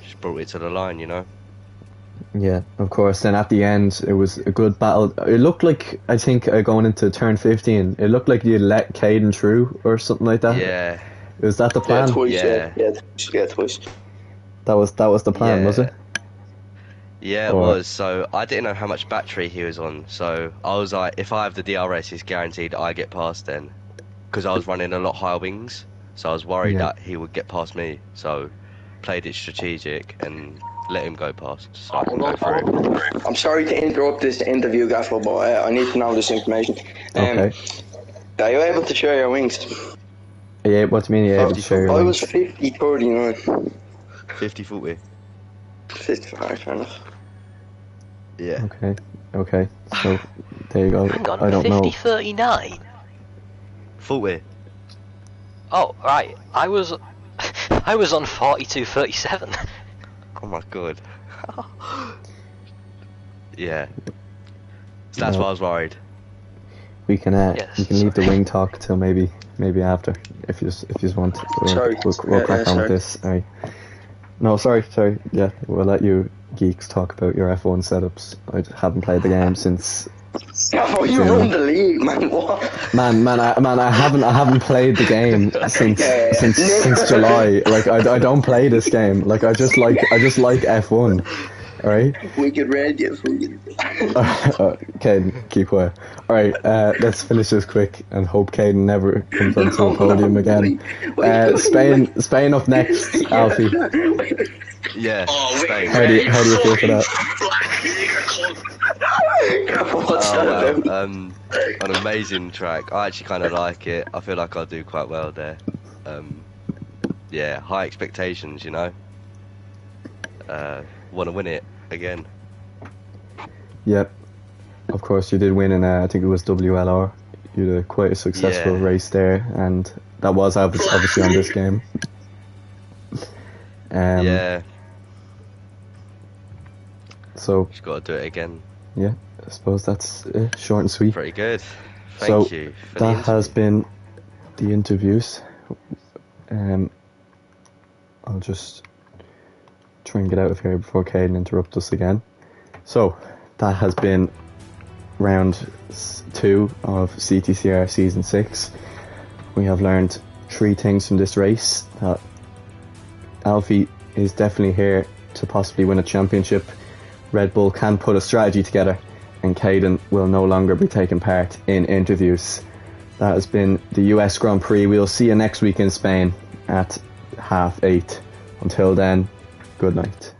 just brought it to the line, you know. Yeah, of course. Then at the end, it was a good battle. It looked like, I think, going into turn 15, it looked like you let Caden through or something like that. Yeah. Was that the plan? Yeah, twice. Yeah. Yeah, twice. That was the plan, was it? Yeah, it Or- was. So I didn't know how much battery he was on. So I was like, if I have the DRS, it's guaranteed I get past then. Because I was running a lot higher wings. So I was worried Yeah. that he would get past me. So played it strategic and let him go past. So I can go through. I'm sorry to interrupt this interview, Gaffer, but I need to know this information. Okay. Are you able to share your wings? Yeah, what do you mean you're able to share your I was wings? 50, 39. 50-40. 55, fair enough. Yeah. Okay. So, there you go. Hang on, I don't know. 50-39? 40. Oh, right. I was on 42-37. Oh my god. Yeah. So that's why I was worried. We can Yes, we can leave the sorry. wing talk till maybe after if you want. Sorry. We'll Yeah, crack on sorry. with this. All right. No, sorry. Yeah, we'll let you geeks talk about your F1 setups. I haven't played the game since. Oh, you Yeah. run the league, man. What? I haven't played the game since Yeah. since July. Like I don't play this game. Like I just like F1. All right. We could read you. Caden, keep quiet. Alright, let's finish this quick and hope Caden never comes onto the podium again. Spain up next, Alfie. Yeah. Spain. How do you feel for that? What's that Oh about? wow, an amazing track. I actually kind of like it. I feel like I'll do quite well there. Yeah, high expectations, you know. Want to win it again. Yep. Of course, you did win in, I think it was WLR. You did quite a successful Yeah. race there, and that was obviously on this game. Yeah, So, just got to do it again. yeah, I suppose that's it. Short and sweet. Pretty good. So, Thank you. For the that has interview. been the interviews. I'll just try and get out of here before Caden interrupts us again. So, that has been round 2 of CTCR Season 6. We have learned 3 things from this race. That Alfie is definitely here to possibly win a championship. Red Bull can put a strategy together, and Caden will no longer be taking part in interviews. That has been the US Grand Prix. We'll see you next week in Spain at 8:30. Until then, good night.